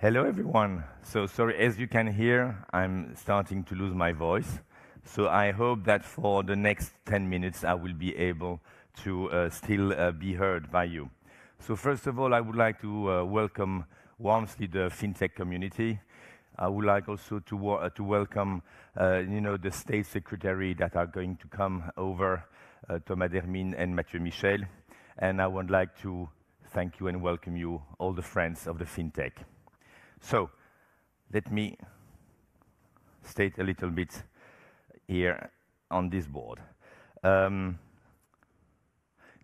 Hello, everyone. So sorry, as you can hear, I'm starting to lose my voice. So I hope that for the next 10 minutes, I will be able to still be heard by you. So first of all, I would like to welcome warmly the FinTech community. I would like also to welcome, the state secretary that are going to come over, Thomas DERMINE and Mathieu Michel. And I would like to thank you and welcome you, all the friends of the FinTech. So let me state a little bit here on this board.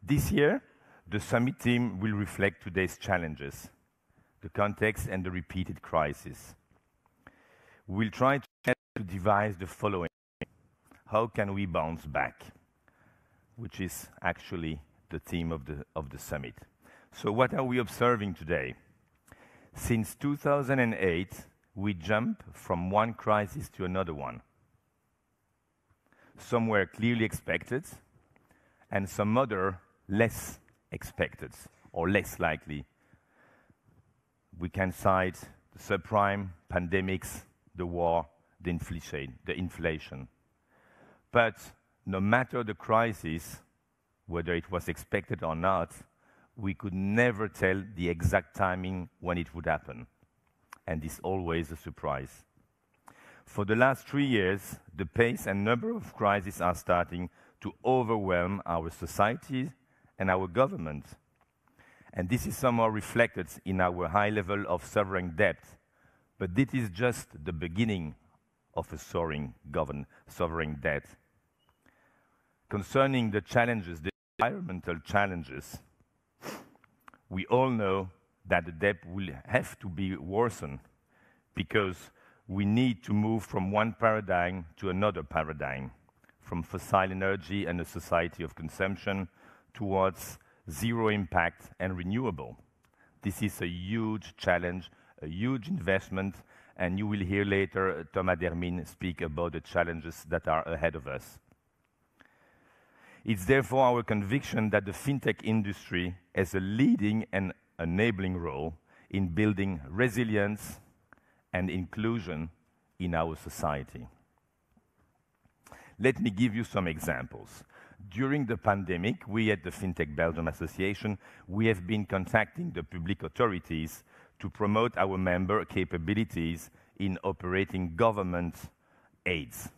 This year, the summit team will reflect today's challenges, the context and the repeated crisis. We'll try to devise the following. How can we bounce back? Which is actually the theme of the summit. So what are we observing today? Since 2008, we jump from one crisis to another one. Some were clearly expected, and some other less expected, or less likely. We can cite the subprime, pandemics, the war, the inflation. But no matter the crisis, whether it was expected or not, we could never tell the exact timing when it would happen. And it's always a surprise. For the last 3 years, the pace and number of crises are starting to overwhelm our society and our government. And this is somehow reflected in our high level of sovereign debt. But this is just the beginning of a soaring sovereign debt. Concerning the challenges, the environmental challenges, we all know that the debt will have to be worsened because we need to move from one paradigm to another paradigm, from fossil energy and a society of consumption towards zero impact and renewable. This is a huge challenge, a huge investment, and you will hear later Thomas DERMINE speak about the challenges that are ahead of us. It's therefore our conviction that the FinTech industry has a leading and enabling role in building resilience and inclusion in our society. Let me give you some examples. During the pandemic, we at the FinTech Belgium Association, we have been contacting the public authorities to promote our member capabilities in operating government aids.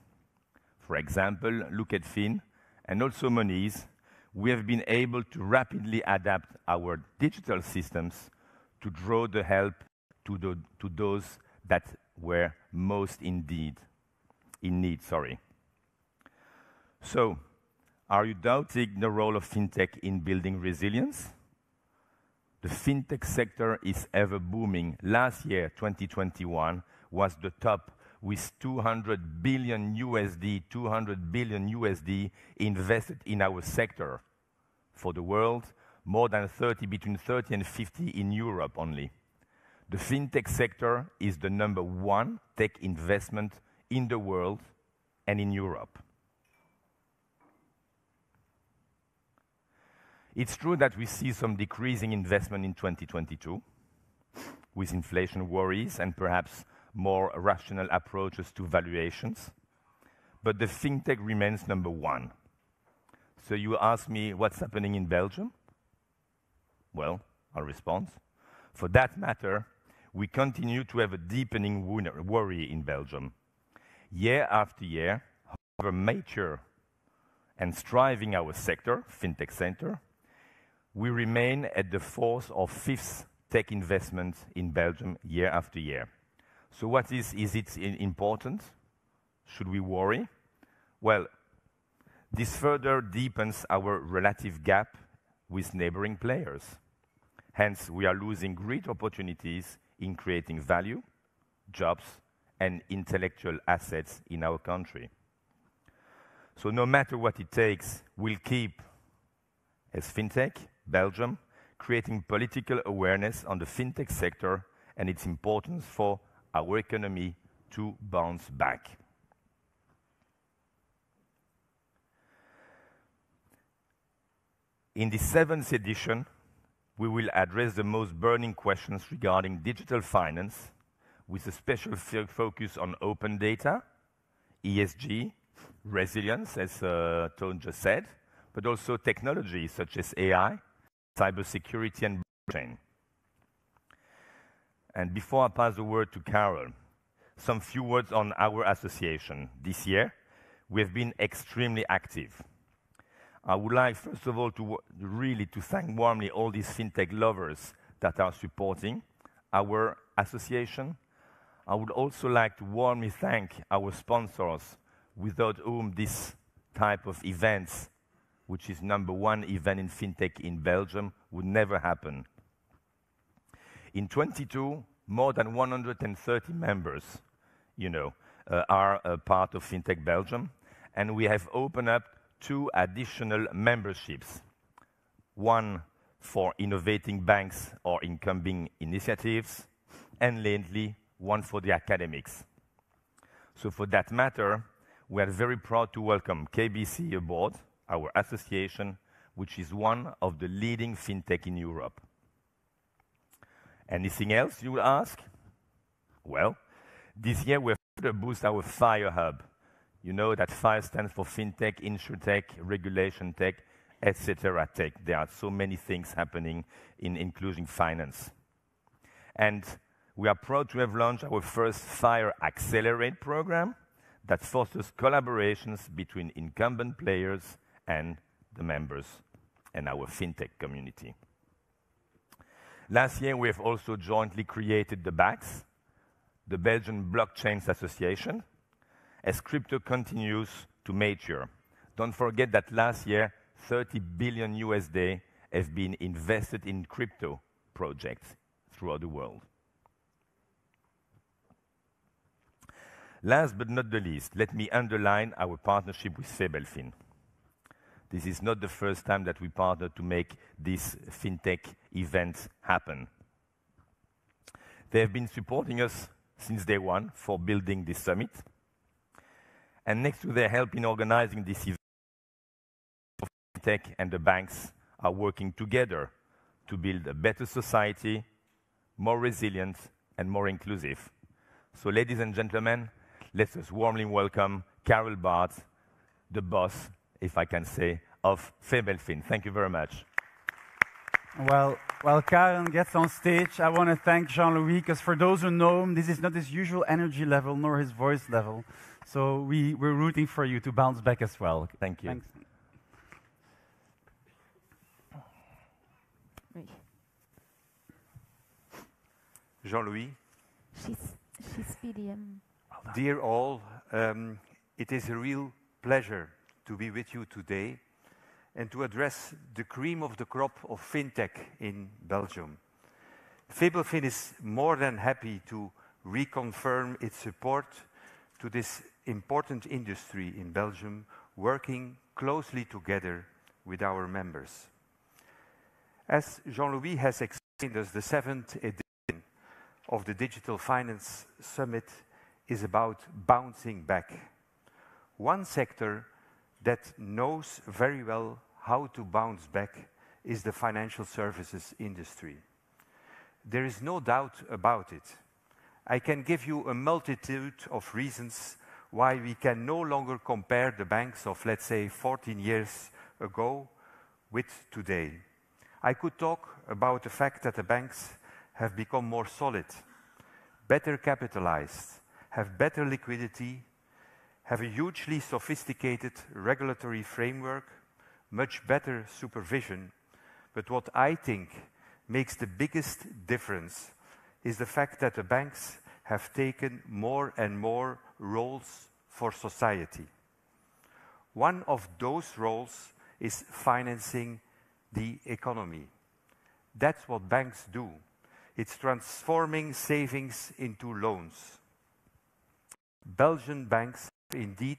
For example, look at Fin, and also Monizze, we have been able to rapidly adapt our digital systems to draw the help to those that were most in need. So, are you doubting the role of FinTech in building resilience? The FinTech sector is ever booming. Last year, 2021, was the top with $200 billion invested in our sector. For the world, more than between 30 and 50 in Europe only. The FinTech sector is the #1 tech investment in the world and in Europe. It's true that we see some decreasing investment in 2022, with inflation worries and perhaps more rational approaches to valuations, but the FinTech remains #1. So you ask me what's happening in Belgium? Well, our response, for that matter, we continue to have a deepening worry in Belgium. Year after year, however mature and striving our sector, FinTech sector, we remain at the 4th or 5th tech investment in Belgium year after year. So what is it important? Should we worry? Well, this further deepens our relative gap with neighboring players. Hence, we are losing great opportunities in creating value, jobs, and intellectual assets in our country. So no matter what it takes, we'll keep, as FinTech, Belgium, creating political awareness on the FinTech sector and its importance for our economy to bounce back. In the 7th edition, We will address the most burning questions regarding digital finance, with a special focus on open data, ESG, resilience, as Toon just said, but also technology such as AI, cybersecurity, and blockchain. And before I pass the word to Karel, some few words on our association. This year, we have been extremely active. I would like, first of all, to really thank warmly all these FinTech lovers that are supporting our association. I would also like to warmly thank our sponsors, without whom this type of events, which is #1 event in FinTech in Belgium, would never happen. In 22, more than 130 members, are a part of FinTech Belgium, and we have opened up 2 additional memberships. One for innovating banks or incumbing initiatives, and lately, one for the academics. So for that matter, we are very proud to welcome KBC aboard, our association, which is one of the leading FinTech in Europe. Anything else, you will ask? Well, this year we have further boosted our FIRE hub. You know that FIRE stands for FinTech, InsurTech, Regulation Tech, etc. Tech. There are so many things happening in including finance. And we are proud to have launched our first FIRE Accelerate program that fosters collaborations between incumbent players and the members and our FinTech community. Last year, we have also jointly created the BACS, the Belgian Blockchains Association, as crypto continues to mature. Don't forget that last year, $30 billion have been invested in crypto projects throughout the world. Last but not the least, let me underline our partnership with Febelfin. This is not the first time that we partner to make this FinTech event happen. They have been supporting us since day one for building this summit. And next to their help in organizing this event, FinTech and the banks are working together to build a better society, more resilient, and more inclusive. So ladies and gentlemen, let us warmly welcome Karel Baert, the boss, if I can say, of Febelfin. Thank you very much. Well, while Karel gets on stage, I want to thank Jean-Louis, because for those who know him, this is not his usual energy level, nor his voice level. So we're rooting for you to bounce back as well. Thank you. Thanks. Jean-Louis. She's PDM. Dear all, it is a real pleasure to be with you today and to address the cream of the crop of FinTech in Belgium. Febelfin is more than happy to reconfirm its support to this important industry in Belgium, working closely together with our members. As Jean-Louis has explained us, the 7th edition of the Digital Finance Summit is about bouncing back. One sector that knows very well how to bounce back is the financial services industry. There is no doubt about it. I can give you a multitude of reasons why we can no longer compare the banks of, let's say, 14 years ago with today. I could talk about the fact that the banks have become more solid, better capitalized, have better liquidity, have a hugely sophisticated regulatory framework, much better supervision. But what I think makes the biggest difference is the fact that the banks have taken more and more roles for society. One of those roles is financing the economy. That's what banks do. It's transforming savings into loans. Belgian banks have indeed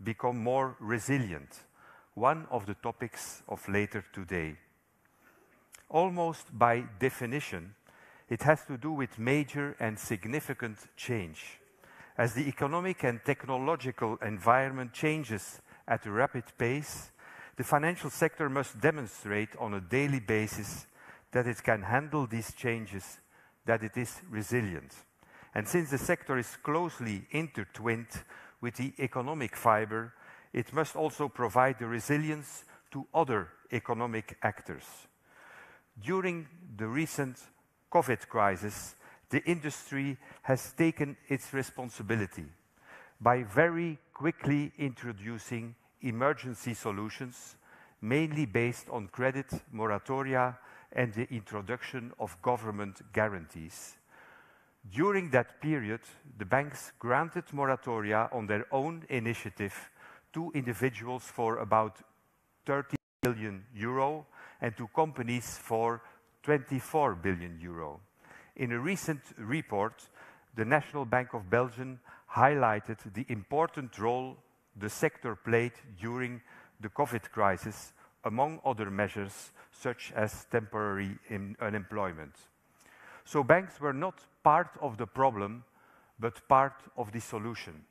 become more resilient, one of the topics of later today. Almost by definition, it has to do with major and significant change. As the economic and technological environment changes at a rapid pace, the financial sector must demonstrate on a daily basis that it can handle these changes, that it is resilient. And since the sector is closely intertwined with the economic fiber, it must also provide the resilience to other economic actors. During the recent COVID crisis, the industry has taken its responsibility by very quickly introducing emergency solutions, mainly based on credit moratoria and the introduction of government guarantees. During that period, the banks granted moratoria on their own initiative to individuals for about 30 billion euro and to companies for 24 billion euro. In a recent report, the National Bank of Belgium highlighted the important role the sector played during the COVID crisis, among other measures such as temporary unemployment. So banks were not part of the problem, but part of the solution.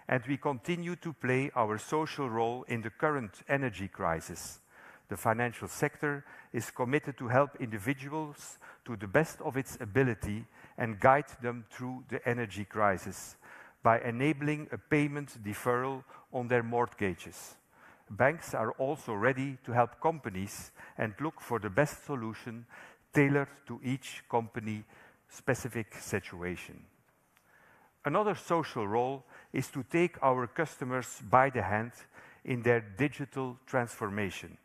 And we continue to play our social role in the current energy crisis. The financial sector is committed to help individuals to the best of its ability and guide them through the energy crisis by enabling a payment deferral on their mortgages. Banks are also ready to help companies and look for the best solution tailored to each company-specific situation. Another social role is to take our customers by the hand in their digital transformation,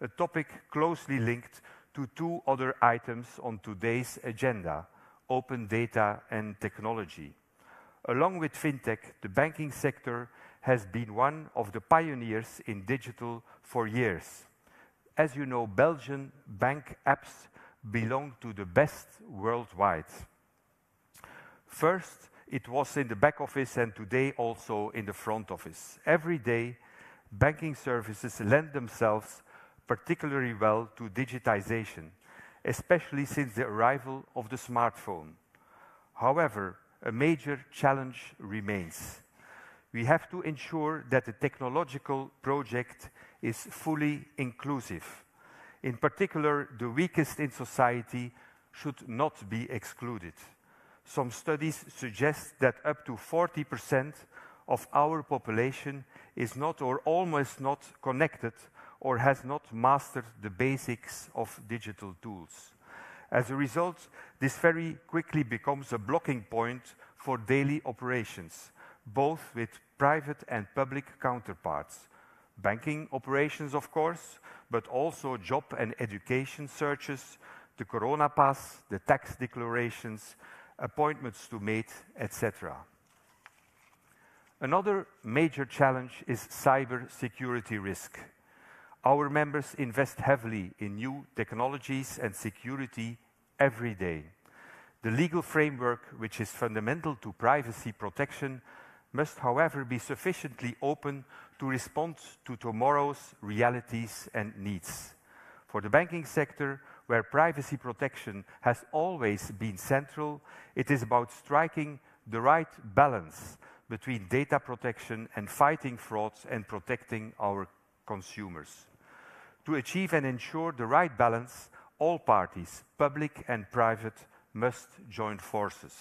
a topic closely linked to two other items on today's agenda, open data and technology. Along with FinTech, the banking sector has been one of the pioneers in digital for years. As you know, Belgian bank apps belong to the best worldwide. First, it was in the back office and today also in the front office. Every day, banking services lend themselves particularly well to digitization, especially since the arrival of the smartphone. However, a major challenge remains. We have to ensure that the technological project is fully inclusive. In particular, the weakest in society should not be excluded. Some studies suggest that up to 40% of our population is not or almost not connected or has not mastered the basics of digital tools. As a result, this very quickly becomes a blocking point for daily operations, both with private and public counterparts. Banking operations, of course, but also job and education searches, the Corona Pass, the tax declarations, appointments to mate, etc. Another major challenge is cyber security risk. Our members invest heavily in new technologies and security every day. The legal framework, which is fundamental to privacy protection, must, however, be sufficiently open to respond to tomorrow's realities and needs. For the banking sector, where privacy protection has always been central, it is about striking the right balance between data protection and fighting frauds and protecting our consumers. To achieve and ensure the right balance, all parties, public and private, must join forces.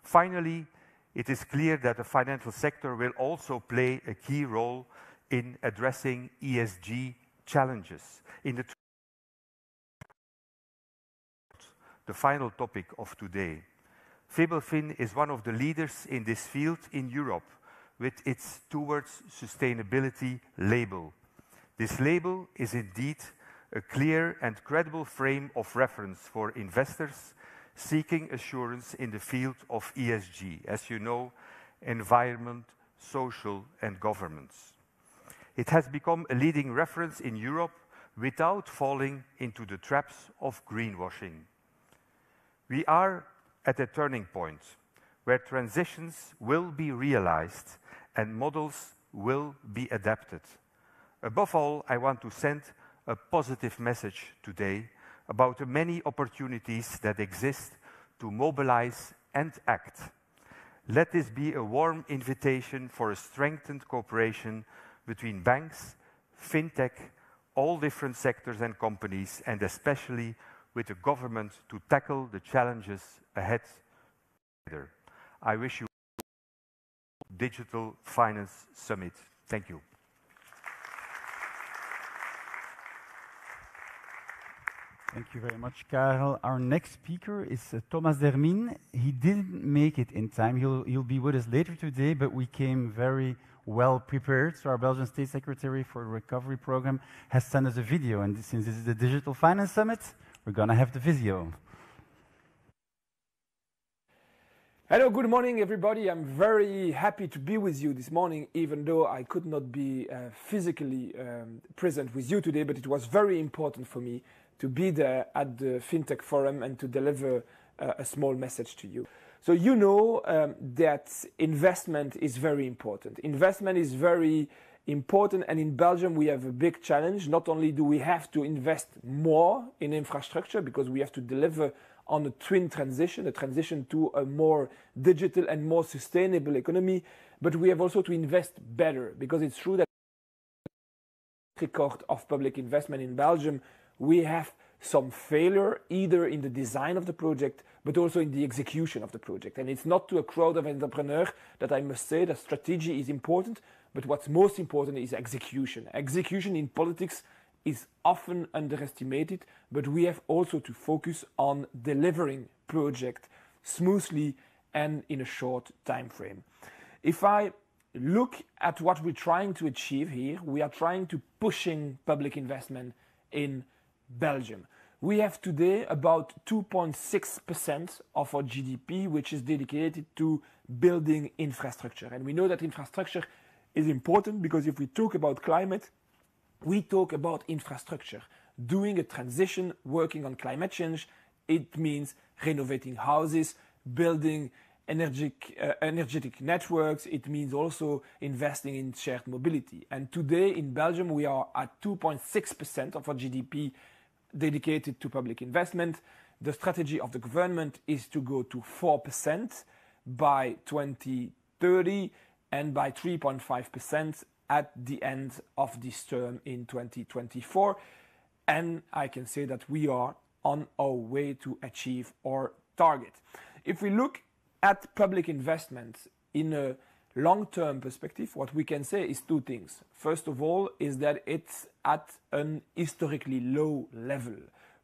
Finally, it is clear that the financial sector will also play a key role in addressing ESG challenges. In the final topic of today, Febelfin is one of the leaders in this field in Europe with its Towards Sustainability label. This label is indeed a clear and credible frame of reference for investors seeking assurance in the field of ESG, as you know, environment, social and governance. It has become a leading reference in Europe without falling into the traps of greenwashing. We are at a turning point where transitions will be realized and models will be adapted. Above all, I want to send a positive message today about the many opportunities that exist to mobilize and act. Let this be a warm invitation for a strengthened cooperation between banks, FinTech, all different sectors and companies, and especially with the government to tackle the challenges ahead. I wish you Digital Finance Summit. Thank you. Thank you very much, Karel. Our next speaker is Thomas DERMINE. He didn't make it in time. He'll be with us later today, but we came very well prepared. So our Belgian State Secretary for the Recovery Program has sent us a video. And since this is the Digital Finance Summit, we're going to have the video. Hello, good morning, everybody. I'm very happy to be with you this morning, even though I could not be physically present with you today, but it was very important for me to be there at the FinTech Forum and to deliver a small message to you. So you know that investment is very important. Investment is very important, and in Belgium we have a big challenge. Not only do we have to invest more in infrastructure because we have to deliver on a twin transition, a transition to a more digital and more sustainable economy, but we have also to invest better, because it's true that record of public investment in Belgium, we have some failure either in the design of the project but also in the execution of the project. And it's not to a crowd of entrepreneurs that I must say that strategy is important, but what's most important is execution. Execution in politics is often underestimated, but we have also to focus on delivering project smoothly and in a short time frame. If I look at what we're trying to achieve here, we are trying to pushing public investment in Belgium. We have today about 2.6% of our GDP, which is dedicated to building infrastructure. And we know that infrastructure is important because if we talk about climate, we talk about infrastructure. Doing a transition, working on climate change, it means renovating houses, building energetic networks. It means also investing in shared mobility. And today in Belgium, we are at 2.6% of our GDP dedicated to public investment. The strategy of the government is to go to 4% by 2030 and by 3.5% at the end of this term in 2024. And I can say that we are on our way to achieve our target. If we look at public investment in a long-term perspective, what we can say is two things. First of all, is that it's at an historically low level.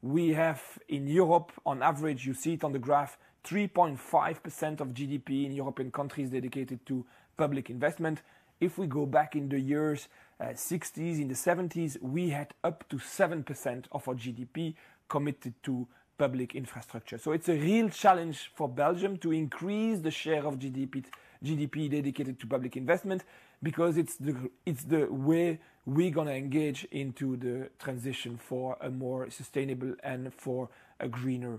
We have in Europe, on average, you see it on the graph, 3.5% of GDP in European countries dedicated to public investment. If we go back in the years 60s, in the 70s, we had up to 7% of our GDP committed to public infrastructure. So it's a real challenge for Belgium to increase the share of GDP dedicated to public investment, because it's the way we're going to engage into the transition for a more sustainable and for a greener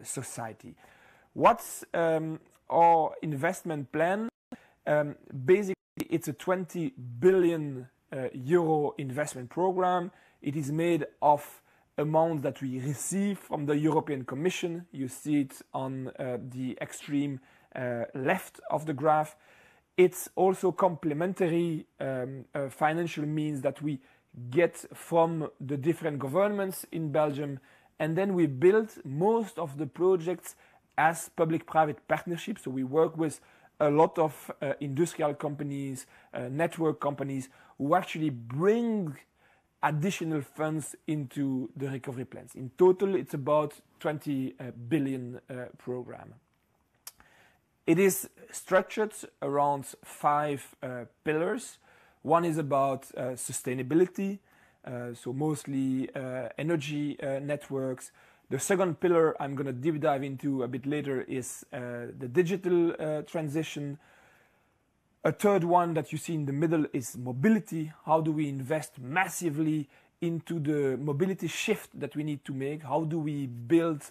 society. What's our investment plan? Basically, it's a 20 billion euro investment program. It is made of amounts that we receive from the European Commission. You see it on the extreme left of the graph. It's also complementary financial means that we get from the different governments in Belgium, and then we build most of the projects as public-private partnerships. So we work with a lot of industrial companies, network companies, who actually bring additional funds into the recovery plans. In total, it's about 20 billion program. It is structured around 5 pillars. One is about sustainability, so mostly energy networks. The second pillar I'm going to deep dive into a bit later is the digital transition. A third one that you see in the middle is mobility. How do we invest massively into the mobility shift that we need to make? How do we build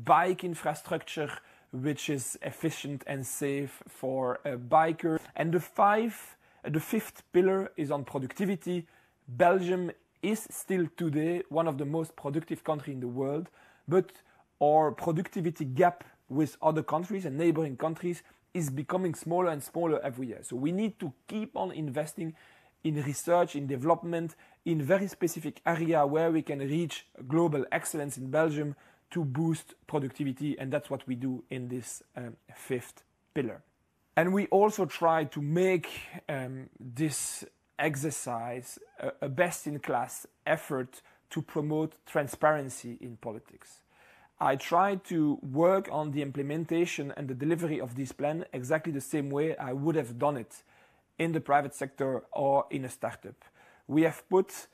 bike infrastructure which is efficient and safe for a biker? And the fifth pillar is on productivity. Belgium is still today one of the most productive countries in the world, but our productivity gap with other countries and neighboring countries is becoming smaller and smaller every year. So we need to keep on investing in research, in development, in very specific area where we can reach global excellence in Belgium to boost productivity, and that's what we do in this fifth pillar. And we also try to make this exercise a best-in-class effort to promote transparency in politics. I try to work on the implementation and the delivery of this plan exactly the same way I would have done it in the private sector or in a startup. We have put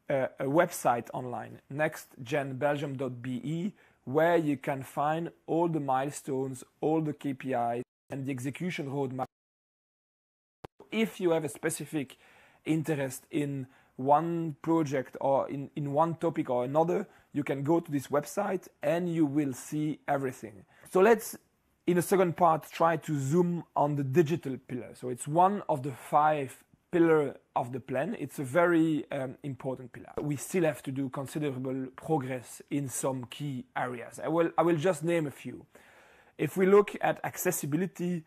a website online, nextgenbelgium.be, where you can find all the milestones, all the KPIs, and the execution roadmap. If you have a specific interest in one project or in one topic or another, you can go to this website and you will see everything. So let's, in the second part, try to zoom on the digital pillar. So it's one of the 5 pillars of the plan. It's a very important pillar. We still have to do considerable progress in some key areas. I will just name a few. If we look at accessibility,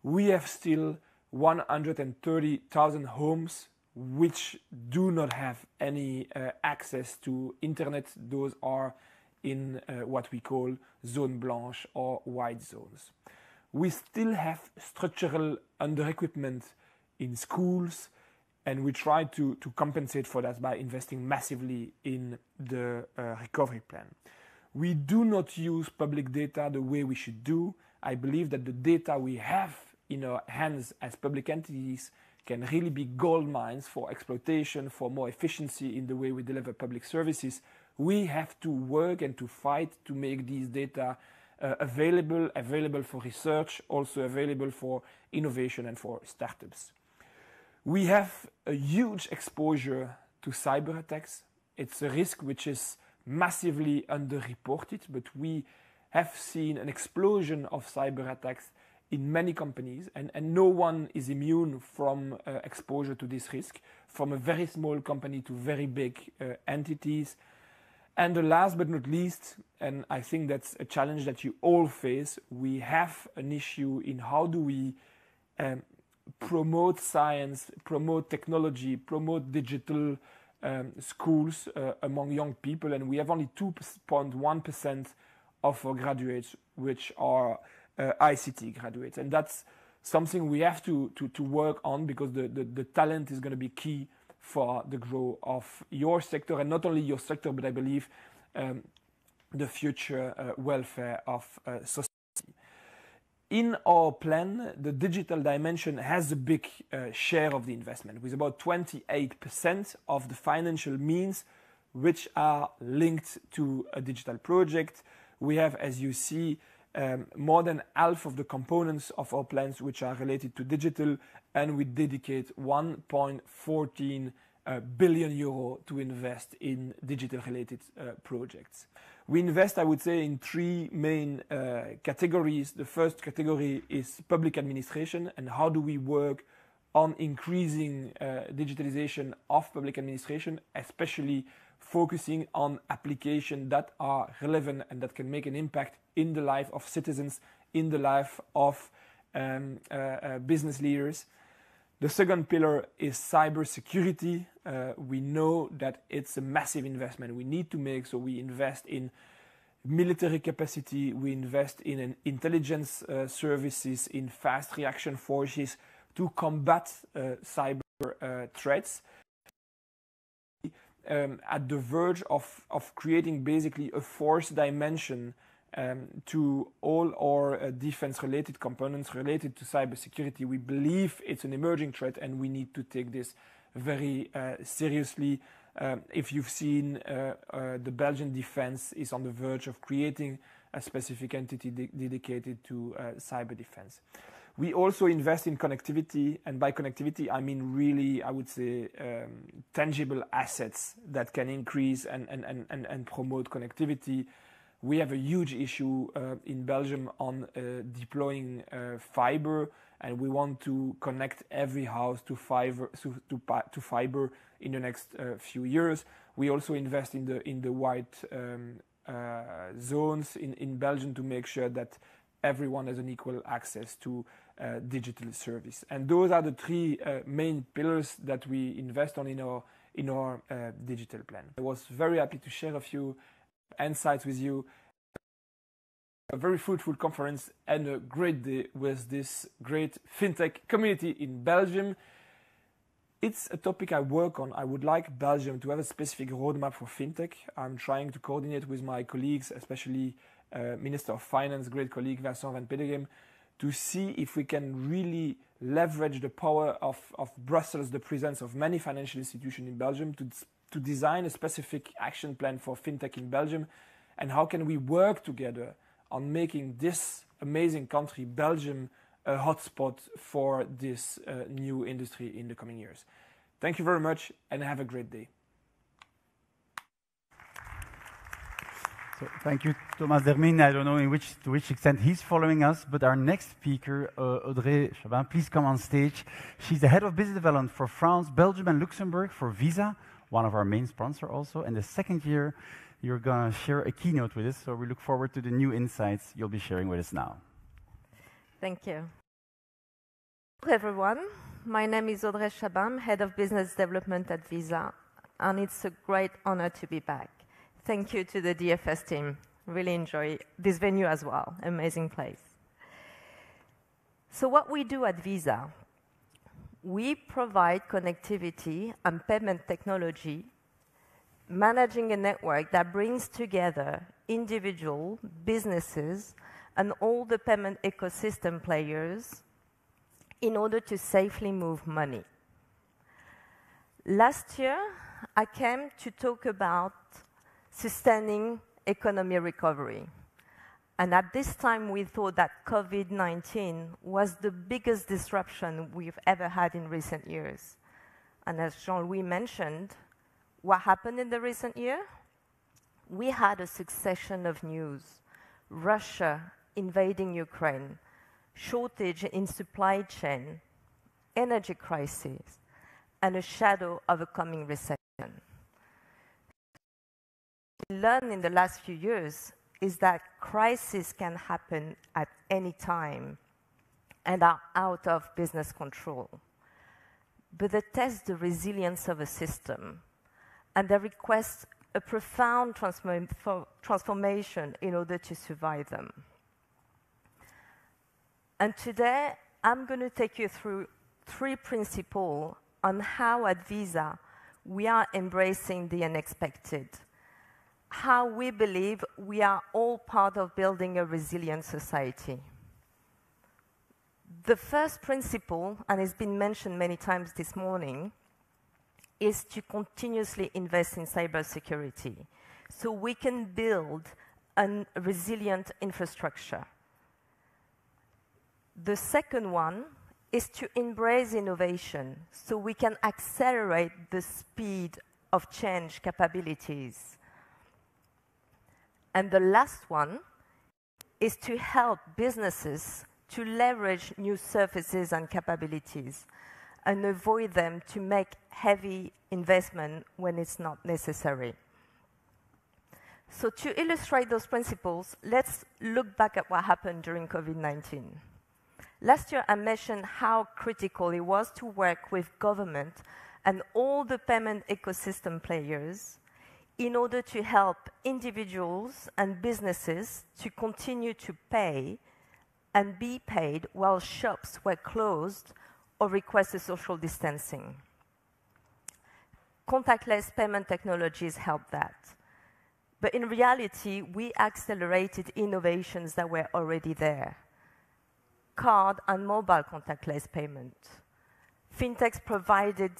we have still 130,000 homes which do not have any access to internet. Those are in what we call zone blanche or white zones. We still have structural under-equipment in schools, and we try to compensate for that by investing massively in the recovery plan. We do not use public data the way we should do. I believe that the data we have in our hands as public entities can really be gold mines for exploitation, for more efficiency in the way we deliver public services. We have to work and to fight to make these data available for research, also available for innovation and for startups. We have a huge exposure to cyber attacks. It's a risk which is massively underreported, but we have seen an explosion of cyber attacks in many companies, and no one is immune from exposure to this risk, from a very small company to very big entities. And the last but not least, and I think that's a challenge that you all face, we have an issue in how do we promote science, promote technology, promote digital schools among young people, and we have only 2.1% of our graduates which are ICT graduates, and that's something we have to work on, because the talent is going to be key for the growth of your sector, and not only your sector, but I believe the future welfare of society. In our plan, the digital dimension has a big share of the investment, with about 28% of the financial means which are linked to a digital project. We have, as you see, more than half of the components of our plans which are related to digital, and we dedicate 1.14 billion euro to invest in digital-related projects. We invest, I would say, in 3 main categories. The first category is public administration, and how do we work on increasing digitalization of public administration, especially focusing on applications that are relevant and that can make an impact in the life of citizens, in the life of business leaders. The second pillar is cybersecurity. We know that it's a massive investment we need to make, so we invest in military capacity, we invest in intelligence services, in fast reaction forces to combat cyber threats. At the verge of creating basically a fourth dimension to all our defense-related components related to cybersecurity. We believe it's an emerging threat, and we need to take this very seriously. If you've seen, the Belgian defense is on the verge of creating a specific entity dedicated to cyber defense. We also invest in connectivity, and by connectivity I mean really, I would say, tangible assets that can increase and promote connectivity. We have a huge issue in Belgium on deploying fiber, and we want to connect every house to fiber in the next few years. We also invest in the white zones in Belgium to make sure that everyone has an equal access to digital service. And those are the three main pillars that we invest on in our digital plan. I was very happy to share a few insights with you. A very fruitful conference and a great day with this great FinTech community in Belgium. It's a topic I work on. I would like Belgium to have a specific roadmap for FinTech. I'm trying to coordinate with my colleagues, especially Minister of Finance, great colleague Vincent van Isterdael, to see if we can really leverage the power of Brussels, the presence of many financial institutions in Belgium, to design a specific action plan for FinTech in Belgium, and how can we work together on making this amazing country, Belgium, a hotspot for this new industry in the coming years. Thank you very much and have a great day. So, thank you, Thomas Dermine. I don't know to which extent he's following us, but our next speaker, Audrey, CHABIN, please come on stage. She's the head of business development for France, Belgium, and Luxembourg for Visa, one of our main sponsors also. And the second year, you're going to share a keynote with us, so we look forward to the new insights you'll be sharing with us now. Thank you. Hello, everyone. My name is Audrey CHABIN, Head of Business Development at Visa, and it's a great honor to be back. Thank you to the DFS team. Really enjoy this venue as well. Amazing place. So what we do at Visa, we provide connectivity and payment technology, managing a network that brings together individual businesses and all the payment ecosystem players in order to safely move money. Last year, I came to talk about sustaining economy recovery. And at this time, we thought that COVID-19 was the biggest disruption we've ever had in recent years. And as Jean-Louis mentioned, what happened in the recent year? We had a succession of news. Russia invading Ukraine, shortage in supply chain, energy crisis, and a shadow of a coming recession. What we learned in the last few years is that crises can happen at any time and are out of business control. But they test the resilience of a system, and they request a profound transformation in order to survive them. And today, I'm going to take you through 3 principles on how at Visa we are embracing the unexpected, how we believe we are all part of building a resilient society. The first principle, and it's been mentioned many times this morning, is to continuously invest in cybersecurity so we can build a resilient infrastructure. The second one is to embrace innovation so we can accelerate the speed of change capabilities. And the last one is to help businesses to leverage new services and capabilities and avoid them to make heavy investment when it's not necessary. So to illustrate those principles, let's look back at what happened during COVID-19. Last year, I mentioned how critical it was to work with government and all the payment ecosystem players in order to help individuals and businesses to continue to pay and be paid while shops were closed or requested social distancing. Contactless payment technologies helped that. But in reality, we accelerated innovations that were already there. Card and mobile contactless payment. FinTechs provided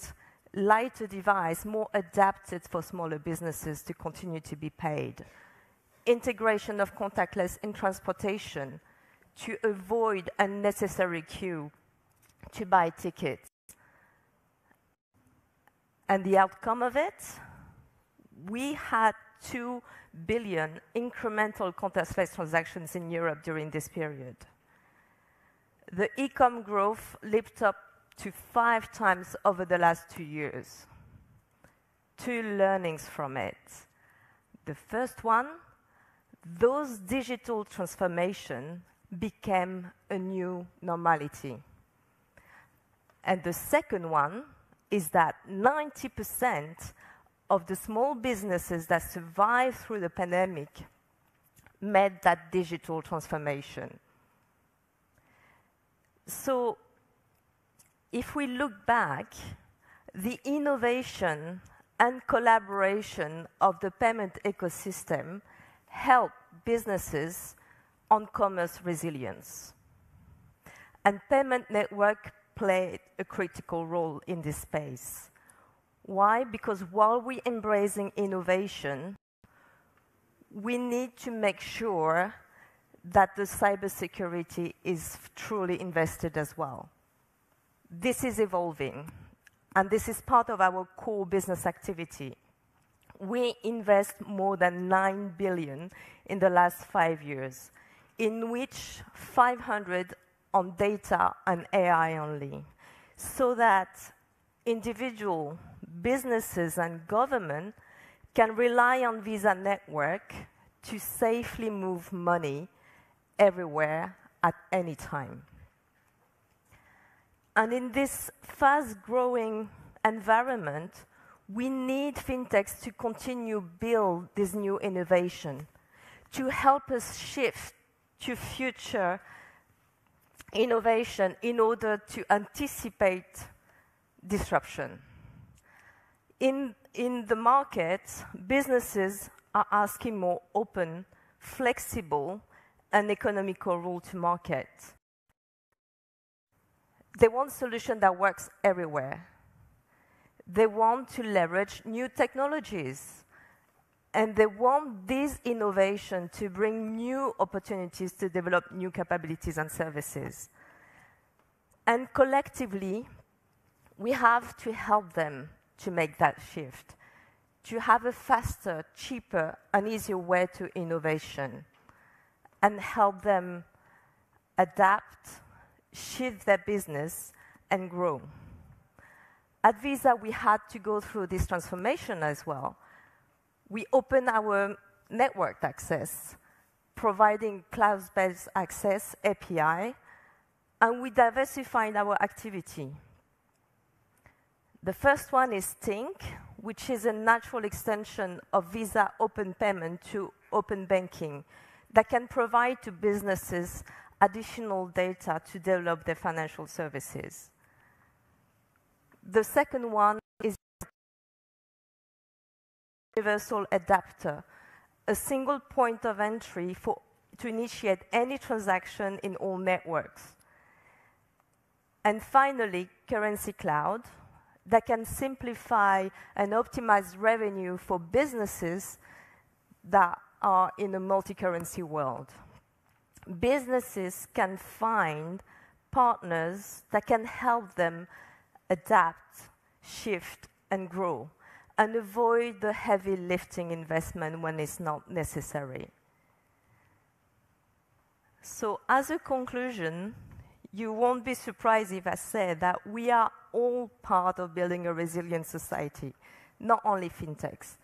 lighter device, more adapted for smaller businesses to continue to be paid. Integration of contactless in transportation to avoid unnecessary queue to buy tickets. And the outcome of it? We had 2 billion incremental contactless transactions in Europe during this period. The e-com growth leaped up to 5 times over the last 2 years. 2 learnings from it. The first one, those digital transformations became a new normality. And the second one is that 90% of the small businesses that survived through the pandemic made that digital transformation. So if we look back, the innovation and collaboration of the payment ecosystem helped businesses on commerce resilience. And payment network played a critical role in this space. Why? Because while we're embracing innovation, we need to make sure that the cybersecurity is truly invested as well. This is evolving, and this is part of our core business activity. We invest more than 9 billion in the last 5 years, in which 500 on data and AI only, so that individual businesses and government can rely on Visa network to safely move money everywhere at any time. And in this fast-growing environment, we need fintechs to continue build this new innovation, to help us shift to future innovation in order to anticipate disruption. In the market, businesses are asking more open, flexible, and economical route to market. They want solution that works everywhere. They want to leverage new technologies. And they want this innovation to bring new opportunities to develop new capabilities and services. And collectively, we have to help them to make that shift, to have a faster, cheaper, and easier way to innovation, and help them adapt, shift their business, and grow. At Visa, we had to go through this transformation as well. We opened our network access, providing cloud-based access, API, and we diversified our activity. The first one is Tink, which is a natural extension of Visa Open Payment to Open Banking that can provide to businesses additional data to develop their financial services. The second one is Universal Adapter, a single point of entry to initiate any transaction in all networks. And finally, Currency Cloud, that can simplify and optimize revenue for businesses that are in a multi-currency world. Businesses can find partners that can help them adapt, shift, and grow, and avoid the heavy lifting investment when it's not necessary. So as a conclusion, you won't be surprised if I say that we are all part of building a resilient society, not only fintechs.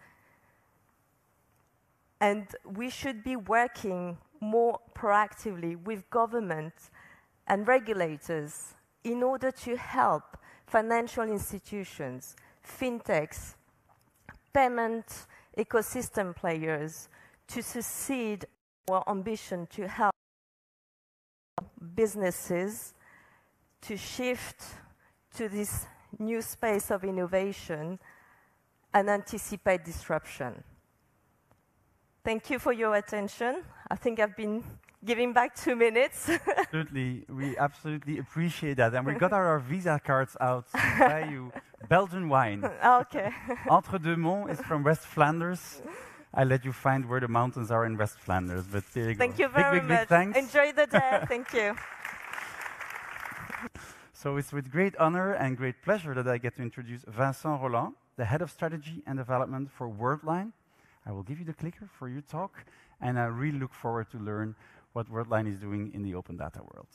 And we should be working more proactively with government and regulators in order to help financial institutions, fintechs, payment ecosystem players to succeed in our ambition to help businesses to shift to this new space of innovation and anticipate disruption. Thank you for your attention. I think I've been giving back 2 minutes. Absolutely, we absolutely appreciate that. And we got our Visa cards out to buy you Belgian wine. Okay. Entre deux Monts is from West Flanders. I'll let you find where the mountains are in West Flanders, but there you go. Thank you very much. Big thanks. Enjoy the day. Thank you. So it's with great honor and great pleasure that I get to introduce Vincent Roland, the Head of Strategy and Development for Worldline. I will give you the clicker for your talk, and I really look forward to learn what Worldline is doing in the open data world.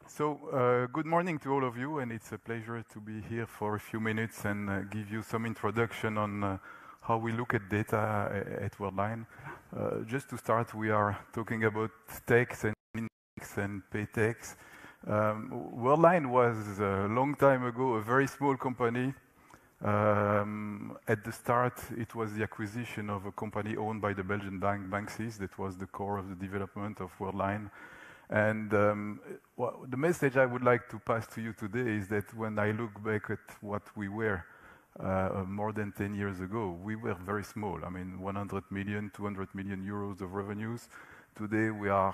So, good morning to all of you, and it's a pleasure to be here for a few minutes and give you some introduction on how we look at data at Worldline. Just to start, we are talking about techs and fintechs and paytechs. Worldline was a long time ago a very small company. At the start, it was the acquisition of a company owned by the Belgian bank, Banksys, that was the core of the development of Worldline. And the message I would like to pass to you today is that when I look back at what we were more than 10 years ago, we were very small. I mean, 100 million, 200 million euros of revenues. Today, we are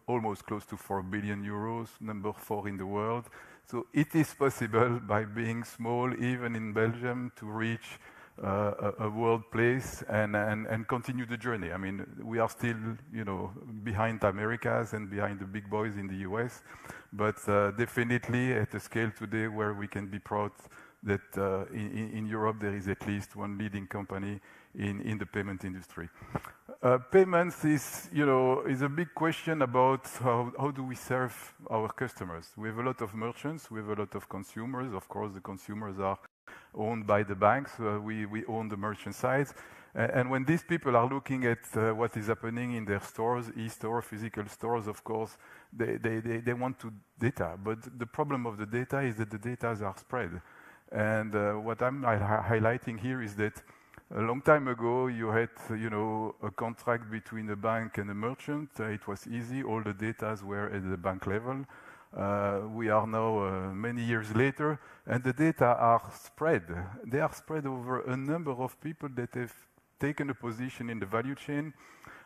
almost close to 4 billion euros, number 4 in the world. So it is possible by being small, even in Belgium, to reach a world place and continue the journey. I mean, we are still, you know, behind the Americas and behind the big boys in the US, but definitely at a scale today where we can be proud that in Europe there is at least one leading company in the payment industry. Payments is, you know, is a big question about how do we serve our customers. We have a lot of merchants, we have a lot of consumers. Of course, the consumers are owned by the banks. We own the merchant sides. And when these people are looking at what is happening in their stores, e-store, physical stores, of course, they want to data. But the problem of the data is that the data are spread. And what I'm highlighting here is that a long time ago, you had, you know, a contract between a bank and a merchant. It was easy. All the data were at the bank level. We are now many years later, and the data are spread. They are spread over a number of people that have taken a position in the value chain.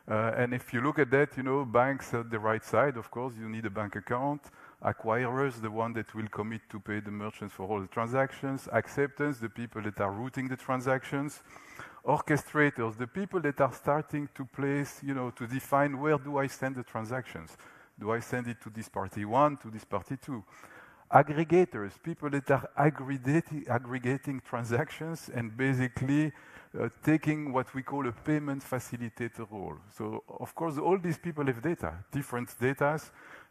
And if you look at that, you know, banks at the right side, of course, you need a bank account. Acquirers, the one that will commit to pay the merchants for all the transactions. Acceptance, the people that are routing the transactions. Orchestrators, the people that are starting to place, you know, to define where do I send the transactions. Do I send it to this party 1, to this party 2? Aggregators, people that are aggregating transactions and basically taking what we call a payment facilitator role. So, of course, all these people have data, different data,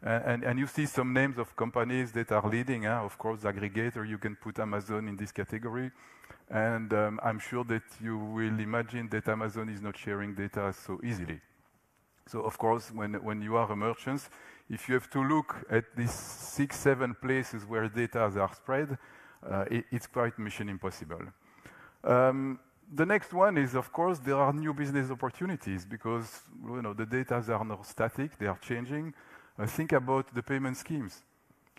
and you see some names of companies that are leading. Of course, aggregator, you can put Amazon in this category. And I'm sure that you will imagine that Amazon is not sharing data so easily. So, of course, when you are a merchant, if you have to look at these 6, 7 places where data are spread, it's quite mission impossible. The next one is, of course, there are new business opportunities because, you know, the data are not static, they are changing. Think about the payment schemes.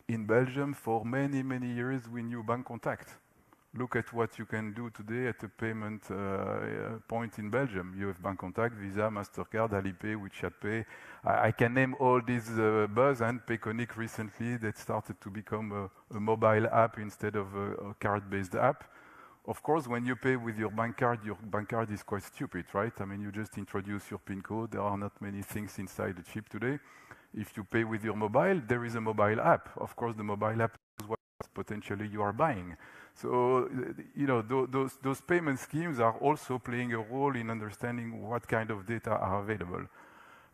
In Belgium, for many, many years, we knew bank contact. Look at what you can do today at a payment point in Belgium. You have bank contact, Visa, MasterCard, Alipay, WeChat Pay. I can name all these buzz and Payconic recently that started to become a mobile app instead of a card-based app. Of course, when you pay with your bank card is quite stupid, right? I mean, you just introduce your PIN code. There are not many things inside the chip today. If you pay with your mobile, there is a mobile app. Of course, the mobile app is what potentially you are buying. So, you know, those payment schemes are also playing a role in understanding what kind of data are available.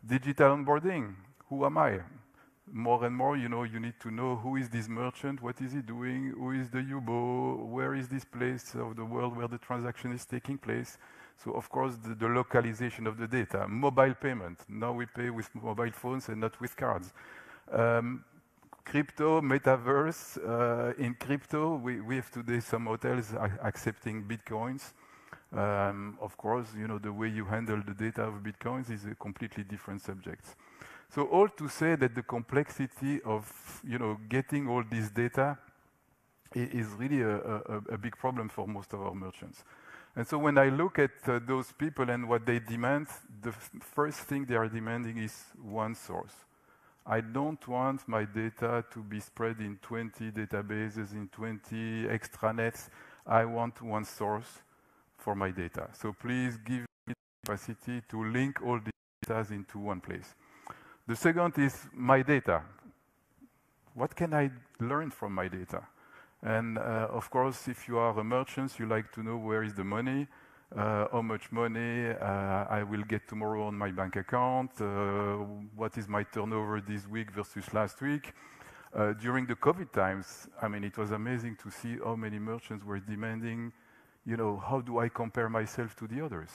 Digital onboarding, who am I? More and more, you know, you need to know who is this merchant, what is he doing, who is the UBO, where is this place of the world where the transaction is taking place. So, of course, the localization of the data. Mobile payment, now we pay with mobile phones and not with cards. Crypto, metaverse. In crypto, we have today some hotels accepting Bitcoins. Of course, you know, the way you handle the data of Bitcoins is a completely different subject. So all to say that the complexity of, you know, getting all this data is really a big problem for most of our merchants. And so when I look at those people and what they demand, the first thing they are demanding is one source. I don't want my data to be spread in 20 databases, in 20 extranets. I want one source for my data. So please give me the capacity to link all the data into one place. The second is my data. What can I learn from my data? And of course, if you are a merchant, you like to know where is the money, how much money I will get tomorrow on my bank account, what is my turnover this week versus last week. During the COVID times, I mean, it was amazing to see how many merchants were demanding, you know, how do I compare myself to the others?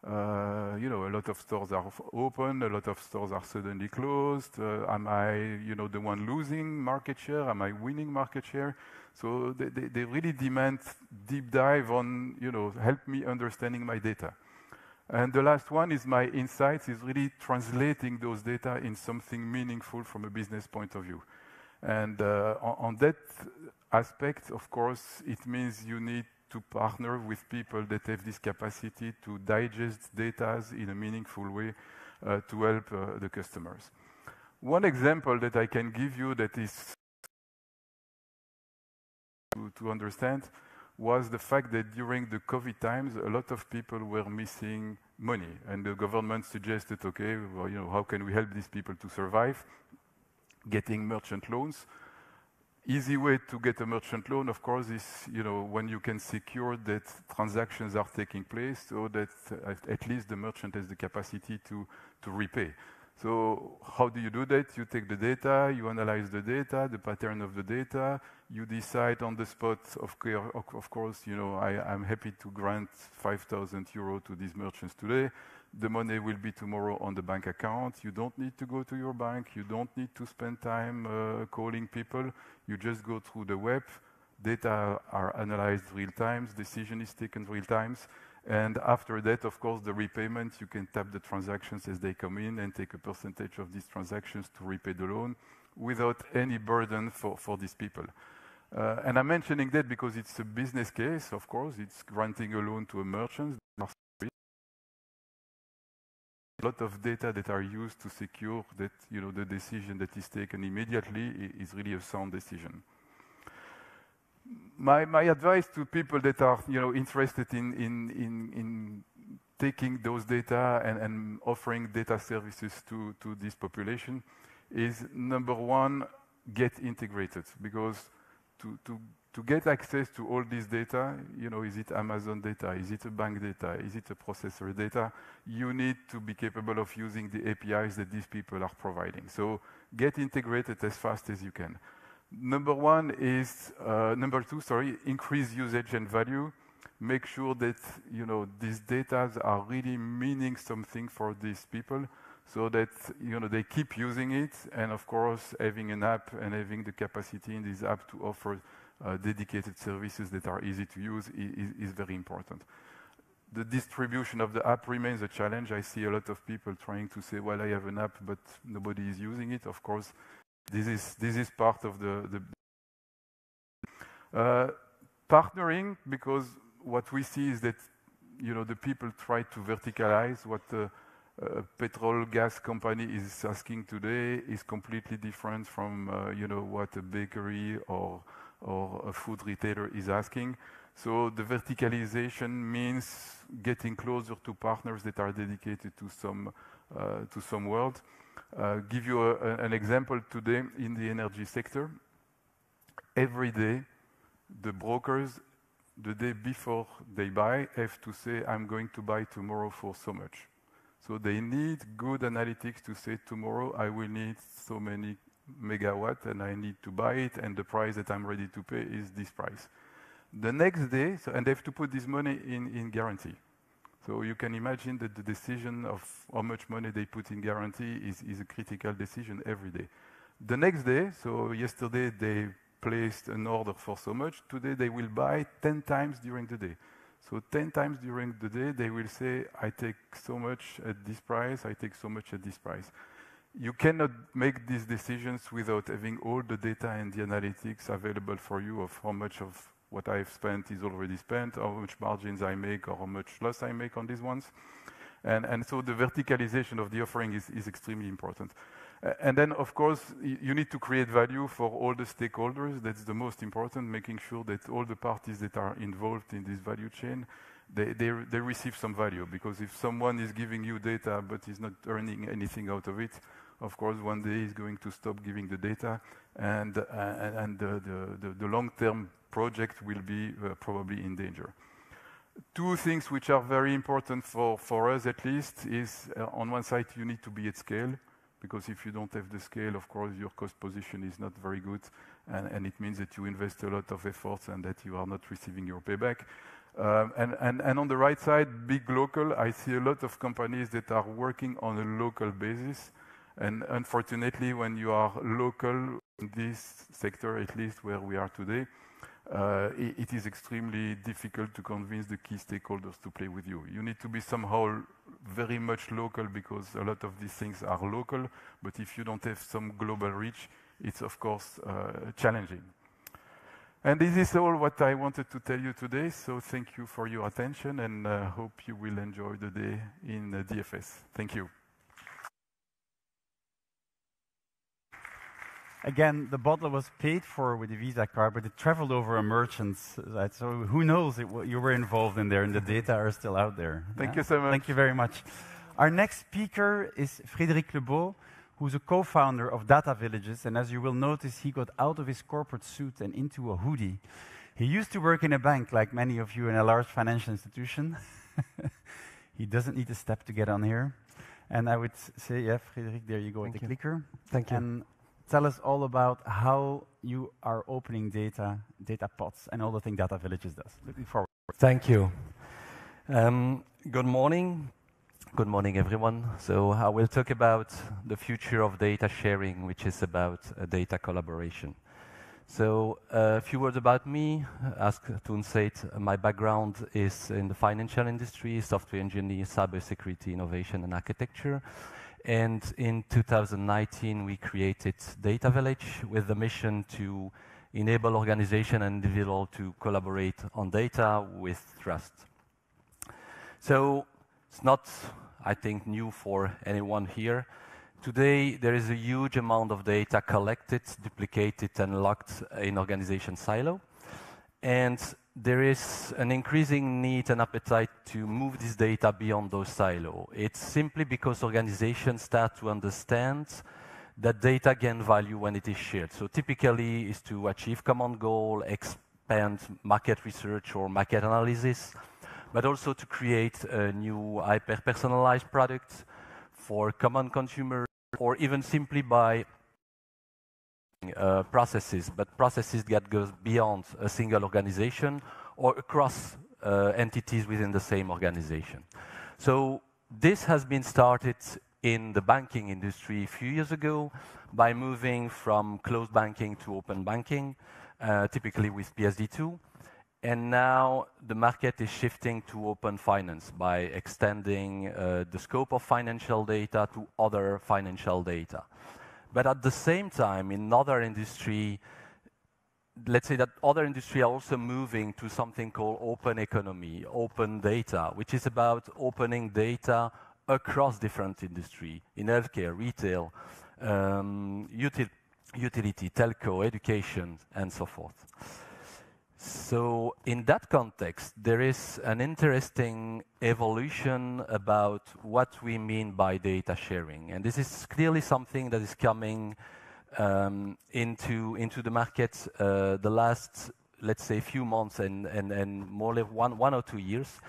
You know, a lot of stores are open, a lot of stores are suddenly closed. Am I, you know, the one losing market share? Am I winning market share? So they really demand deep dive on, you know, help me understanding my data. And the last one is my insights, is really translating those data in something meaningful from a business point of view. And on that aspect, of course, it means you need to partner with people that have this capacity to digest data in a meaningful way to help the customers. One example that I can give you that is to understand was the fact that during the COVID times, a lot of people were missing money, and the government suggested, okay, well, you know, how can we help these people to survive? Getting merchant loans. Easy way to get a merchant loan, of course, is, you know, when you can secure that transactions are taking place, so that at least the merchant has the capacity to repay. So how do you do that? You take the data, you analyze the data, the pattern of the data, you decide on the spot, of course, you know, I'm happy to grant 5,000 euros to these merchants today. The money will be tomorrow on the bank account. You don't need to go to your bank. You don't need to spend time calling people. You just go through the web. Data are analyzed real times. Decision is taken real times. And after that, of course, the repayment, you can tap the transactions as they come in and take a percentage of these transactions to repay the loan without any burden for these people. And I'm mentioning that because it's a business case, of course. It's granting a loan to a merchant. A lot of data that are used to secure that, you know, the decision that is taken immediately is really a sound decision. My advice to people that are, you know, interested in taking those data and offering data services to this population is, number one, get integrated, because to get access to all this data, you know, is it Amazon data? Is it a bank data? Is it a processor data? You need to be capable of using the APIs that these people are providing. So get integrated as fast as you can. Number two, increase usage and value. Make sure that, you know, these data are really meaning something for these people, so that, you know, they keep using it. And of course, having an app and having the capacity in this app to offer dedicated services that are easy to use is very important. The distribution of the app remains a challenge. I see a lot of people trying to say, well, I have an app, but nobody is using it. Of course, this is part of the partnering, because what we see is that, you know, the people try to verticalize. What a petrol gas company is asking today is completely different from, you know, what a bakery or a food retailer is asking. So the verticalization means getting closer to partners that are dedicated to some world. Give you an example today in the energy sector. Every day, the brokers, the day before they buy, have to say, I'm going to buy tomorrow for so much. So they need good analytics to say, tomorrow I will need so many megawatt and I need to buy it, and the price that I'm ready to pay is this price. The next day, and they have to put this money in guarantee. So you can imagine that the decision of how much money they put in guarantee is a critical decision every day. The next day, so yesterday they placed an order for so much, today they will buy 10 times during the day. So 10 times during the day, they will say, I take so much at this price, I take so much at this price. You cannot make these decisions without having all the data and the analytics available for you of how much of what I've spent is already spent, how much margins I make, or how much loss I make on these ones. And so the verticalization of the offering is extremely important. And then, of course, you need to create value for all the stakeholders. That's the most important, making sure that all the parties that are involved in this value chain, they receive some value. Because if someone is giving you data but is not earning anything out of it, of course, one day he's going to stop giving the data, and the long-term project will be probably in danger. Two things which are very important for us, at least, is on one side, you need to be at scale, because if you don't have the scale, of course, your cost position is not very good, and it means that you invest a lot of efforts and that you are not receiving your payback. And on the right side, big local, I see a lot of companies that are working on a local basis. And unfortunately, when you are local in this sector, at least where we are today, it is extremely difficult to convince the key stakeholders to play with you. You need to be somehow very much local because a lot of these things are local, but if you don't have some global reach, it's of course challenging. And this is all what I wanted to tell you today, so thank you for your attention and hope you will enjoy the day in DFS. Thank you. Again, the bottle was paid for with a Visa card, but it traveled over a merchant's site. So who knows you were involved in there, and the data are still out there. Thank you so much. Thank you very much. Our next speaker is Frédéric LEBEAU, who's a co-founder of Datavillage. And as you will notice, he got out of his corporate suit and into a hoodie. He used to work in a bank, like many of you, in a large financial institution. He doesn't need a step to get on here. And I would say, yeah, Frédéric, there you go with the clicker. Thank you. And tell us all about how you are opening data pods, and all the things Datavillage does. Looking forward. Thank you. Good morning. Good morning, everyone. So I will talk about the future of data sharing, which is about data collaboration. So a few words about me. As Toon said, my background is in the financial industry, software engineer, cybersecurity, innovation, and architecture. And in 2019, we created Datavillage with the mission to enable organization and individual to collaborate on data with trust. So it's not, I think, new for anyone here. Today, there is a huge amount of data collected, duplicated, and locked in organization silo. And there is an increasing need and appetite to move this data beyond those silos. It's simply because organizations start to understand that data gain value when it is shared. So typically is to achieve common goal, expand market research or market analysis, but also to create a new hyper-personalized product for common consumers, or even simply by processes, but processes that goes beyond a single organization or across entities within the same organization. So this has been started in the banking industry a few years ago by moving from closed banking to open banking, typically with PSD2. And now the market is shifting to open finance by extending the scope of financial data to other financial data. But at the same time, in other industry, let's say that other industry are also moving to something called open economy, open data, which is about opening data across different industry, in healthcare, retail, utility, telco, education, and so forth. So in that context, there is an interesting evolution about what we mean by data sharing. And this is clearly something that is coming into the market the last, let's say, few months and more or less one or 2 years,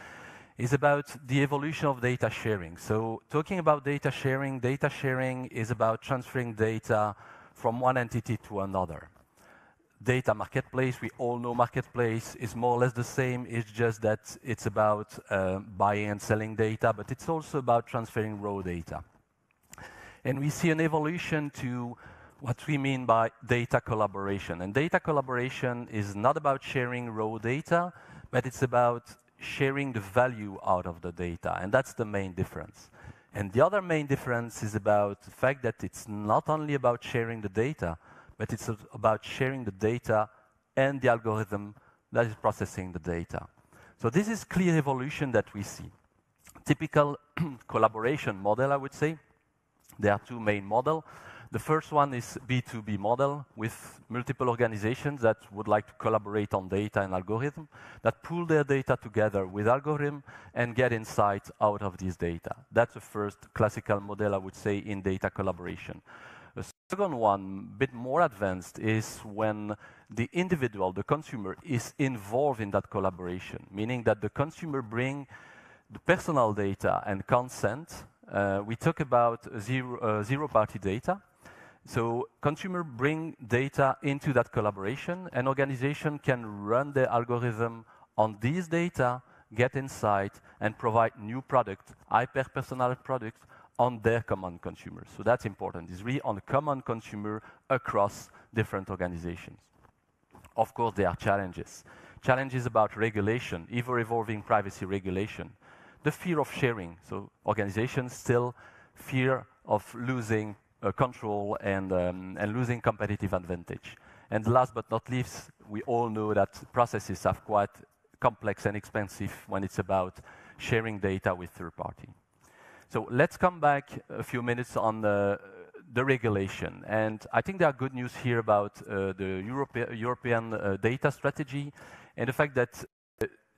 is about the evolution of data sharing. So talking about data sharing is about transferring data from one entity to another. Data marketplace, we all know marketplace is more or less the same. It's just that it's about buying and selling data, but it's also about transferring raw data. And we see an evolution to what we mean by data collaboration. And data collaboration is not about sharing raw data, but it's about sharing the value out of the data. And that's the main difference. And the other main difference is about the fact that it's not only about sharing the data, but it's about sharing the data and the algorithm that is processing the data. So this is clear evolution that we see. Typical collaboration model, I would say. There are two main models. The first one is B2B model with multiple organizations that would like to collaborate on data and algorithm, that pool their data together with algorithm and get insights out of this data. That's the first classical model, I would say, in data collaboration. The second one, a bit more advanced, is when the individual, the consumer, is involved in that collaboration, meaning that the consumer brings the personal data and consent. We talk about zero-party data. So consumer bring data into that collaboration, and organization can run their algorithm on these data, get insight, and provide new products, hyper-personalized products, on their common consumers. So that's important. It's really on the common consumer across different organizations. Of course, there are challenges. Challenges about regulation, ever-evolving privacy regulation, the fear of sharing. So organizations still fear of losing control and losing competitive advantage. And last but not least, we all know that processes are quite complex and expensive when it's about sharing data with third party. So let's come back a few minutes on the regulation. And I think there are good news here about the European data strategy and the fact that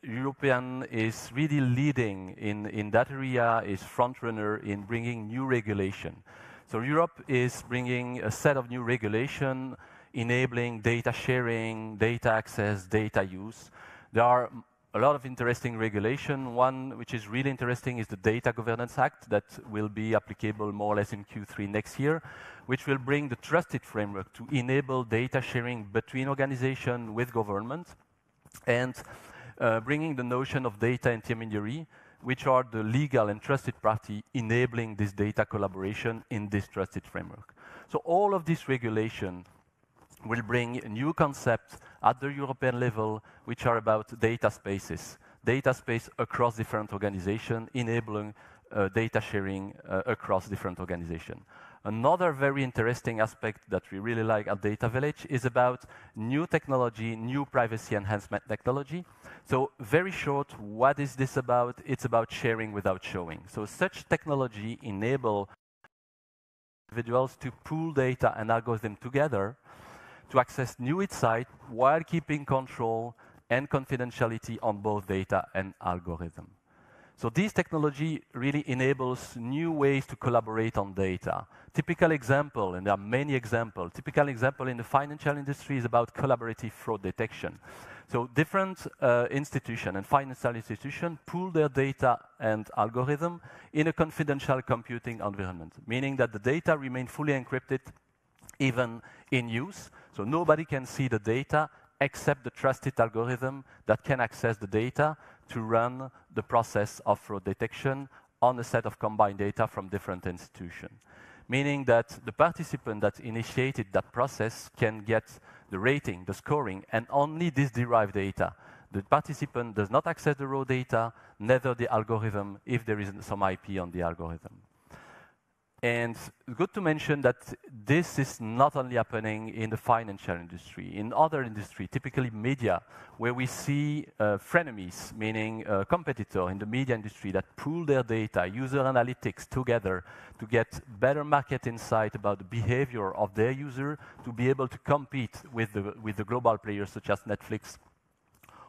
European is really leading in that area, is front runner in bringing new regulation. So Europe is bringing a set of new regulation enabling data sharing, data access, data use. There are a lot of interesting regulation. One which is really interesting is the Data Governance Act that will be applicable more or less in Q3 next year, which will bring the trusted framework to enable data sharing between organizations with government and bringing the notion of data intermediary, which are the legal and trusted party enabling this data collaboration in this trusted framework. So all of this regulation will bring new concepts at the European level, which are about data spaces, data space across different organizations, enabling data sharing across different organizations. Another very interesting aspect that we really like at Datavillage is about new technology, new privacy enhancement technology. So very short, what is this about? It's about sharing without showing. So such technology enable individuals to pool data and algorithms together to access new insight while keeping control and confidentiality on both data and algorithm. So this technology really enables new ways to collaborate on data. Typical example, and there are many examples, typical example in the financial industry is about collaborative fraud detection. So different institutions and financial institutions pool their data and algorithm in a confidential computing environment, meaning that the data remain fully encrypted even in use. So nobody can see the data except the trusted algorithm that can access the data to run the process of fraud detection on a set of combined data from different institutions. Meaning that the participant that initiated that process can get the rating, the scoring, and only this derived data. The participant does not access the raw data, neither the algorithm if there is some IP on the algorithm. And good to mention that this is not only happening in the financial industry, in other industry, typically media, where we see frenemies, meaning competitors in the media industry that pool their data, user analytics together to get better market insight about the behavior of their user to be able to compete with the global players such as Netflix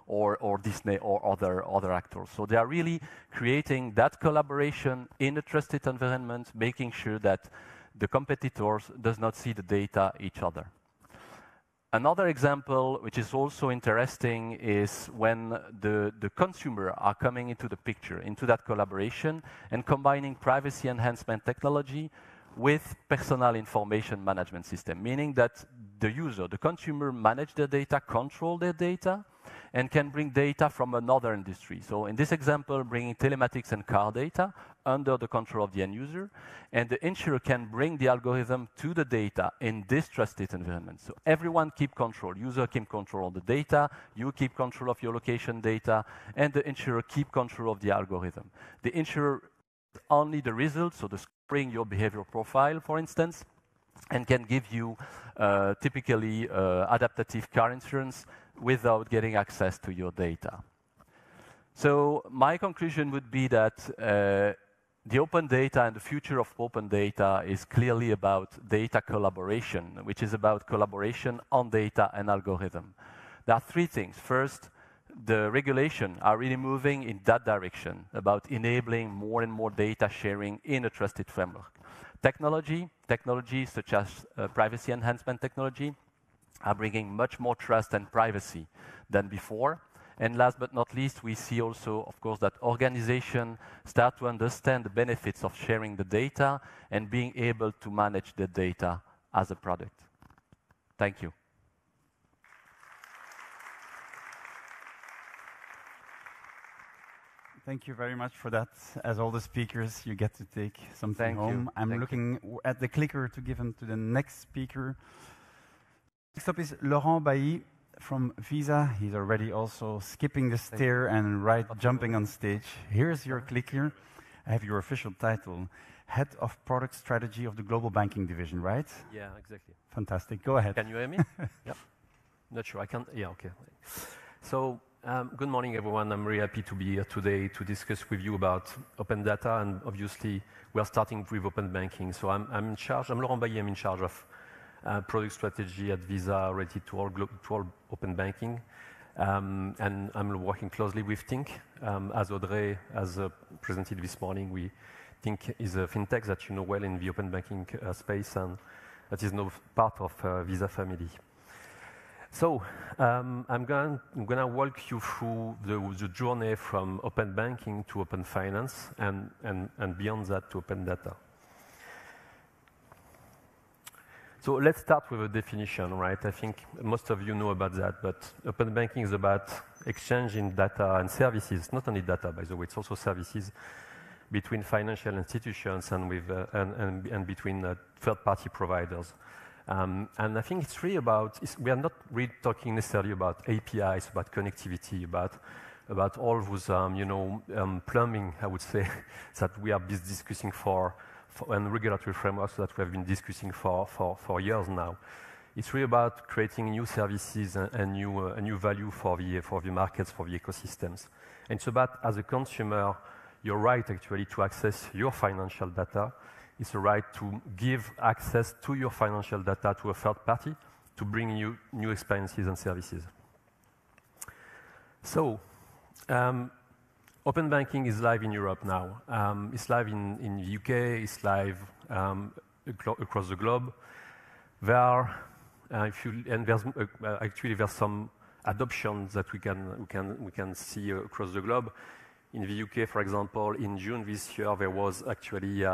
or Disney or other actors. So they are really creating that collaboration in a trusted environment, making sure that the competitors does not see the data each other. Another example, which is also interesting, is when the consumer are coming into the picture, into that collaboration, and combining privacy enhancement technology with personal information management system, meaning that the user, the consumer, manage their data, control their data, and can bring data from another industry. So in this example, bringing telematics and car data under the control of the end user, and the insurer can bring the algorithm to the data in this trusted environment. So everyone keep control. User keep control of the data, you keep control of your location data, and the insurer keep control of the algorithm. The insurer only the results, so the scoring your behavioral profile, for instance, and can give you typically adaptive car insurance without getting access to your data. So my conclusion would be that the open data and the future of open data is clearly about data collaboration, which is about collaboration on data and algorithm. There are three things. First, the regulation are really moving in that direction, about enabling more and more data sharing in a trusted framework. Technology such as privacy enhancement technology are bringing much more trust and privacy than before. And last but not least, we see also, of course, that organizations start to understand the benefits of sharing the data and being able to manage the data as a product. Thank you. Thank you very much for that. As all the speakers, you get to take something Thank home. you. I'm Thank looking at the clicker to give him to the next speaker. Next up is Laurent Bailly from Visa. He's already also skipping the stair and jumping on stage. Here's your clicker. I have your official title, Head of Product Strategy of the Global Banking Division, right? Yeah, exactly. Fantastic. Go ahead. Can you hear me? Yeah. Not sure. I can't. Yeah, okay. So, good morning, everyone. I'm very happy to be here today to discuss with you about open data, and obviously, we are starting with open banking. So I'm in charge. I'm Laurent Bailly. I'm in charge of product strategy at Visa, related to all open banking. And I'm working closely with Tink. As Audrey has presented this morning, Tink is a FinTech that you know well in the open banking space, and that is now part of Visa family. So I'm gonna walk you through the journey from open banking to open finance, and beyond that to open data. So let's start with a definition, right? I think most of you know about that, but open banking is about exchanging data and services, not only data, by the way, it's also services between financial institutions and between third-party providers. And I think it's really about, we are not really talking necessarily about APIs, about connectivity, about all those, plumbing, I would say, that we are discussing and regulatory frameworks that we have been discussing for years now. It's really about creating new services and new value for the markets, for the ecosystems. And it's about, as a consumer, your right actually to access your financial data. It's a right to give access to your financial data to a third party to bring you new experiences and services. So, open banking is live in Europe now. It's live in the UK. It's live across the globe. There's some adoptions that we can see across the globe. In the UK, for example, in June this year, there was actually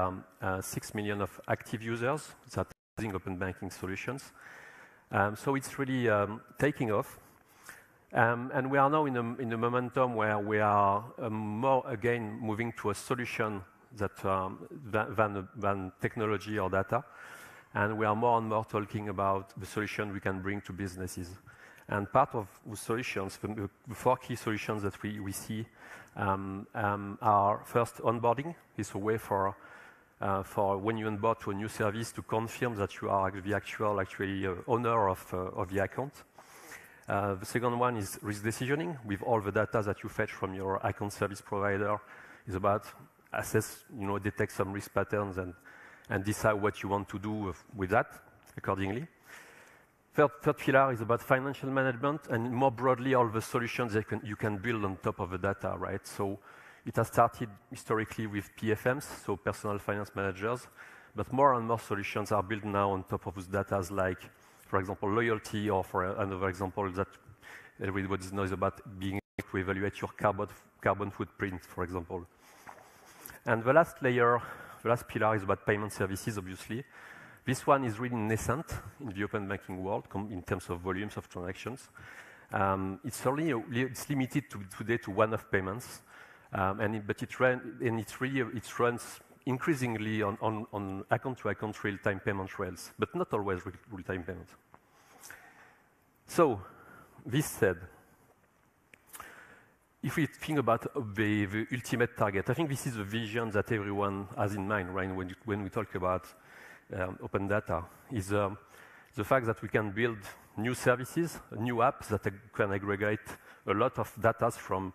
6 million of active users that are using open banking solutions. So it's really taking off. And we are now in a momentum where we are more again moving to a solution than technology or data. And we are more and more talking about the solution we can bring to businesses. And part of the solutions, the 4 key solutions that we see are first onboarding. It's a way for when you onboard to a new service to confirm that you are the actual owner of the account. The second one is risk decisioning with all the data that you fetch from your account service provider. Is about assess, detect some risk patterns and decide what you want to do with that accordingly. Third pillar is about financial management, and more broadly, all the solutions that you can build on top of the data, right? So it has started historically with PFMs, so personal finance managers, but more and more solutions are built now on top of those data, like, for example, loyalty, or for another example that everybody knows about, being able to evaluate your carbon footprint, for example. And the last pillar is about payment services, obviously. This one is really nascent in the open banking world in terms of volumes of transactions. It's limited today to one-off payments, but it runs increasingly on account-to-account real-time payment rails, but not always real-time payments. So, this said, if we think about the ultimate target, I think this is the vision that everyone has in mind, right? When we talk about open data, is the fact that we can build new services, new apps that can aggregate a lot of data from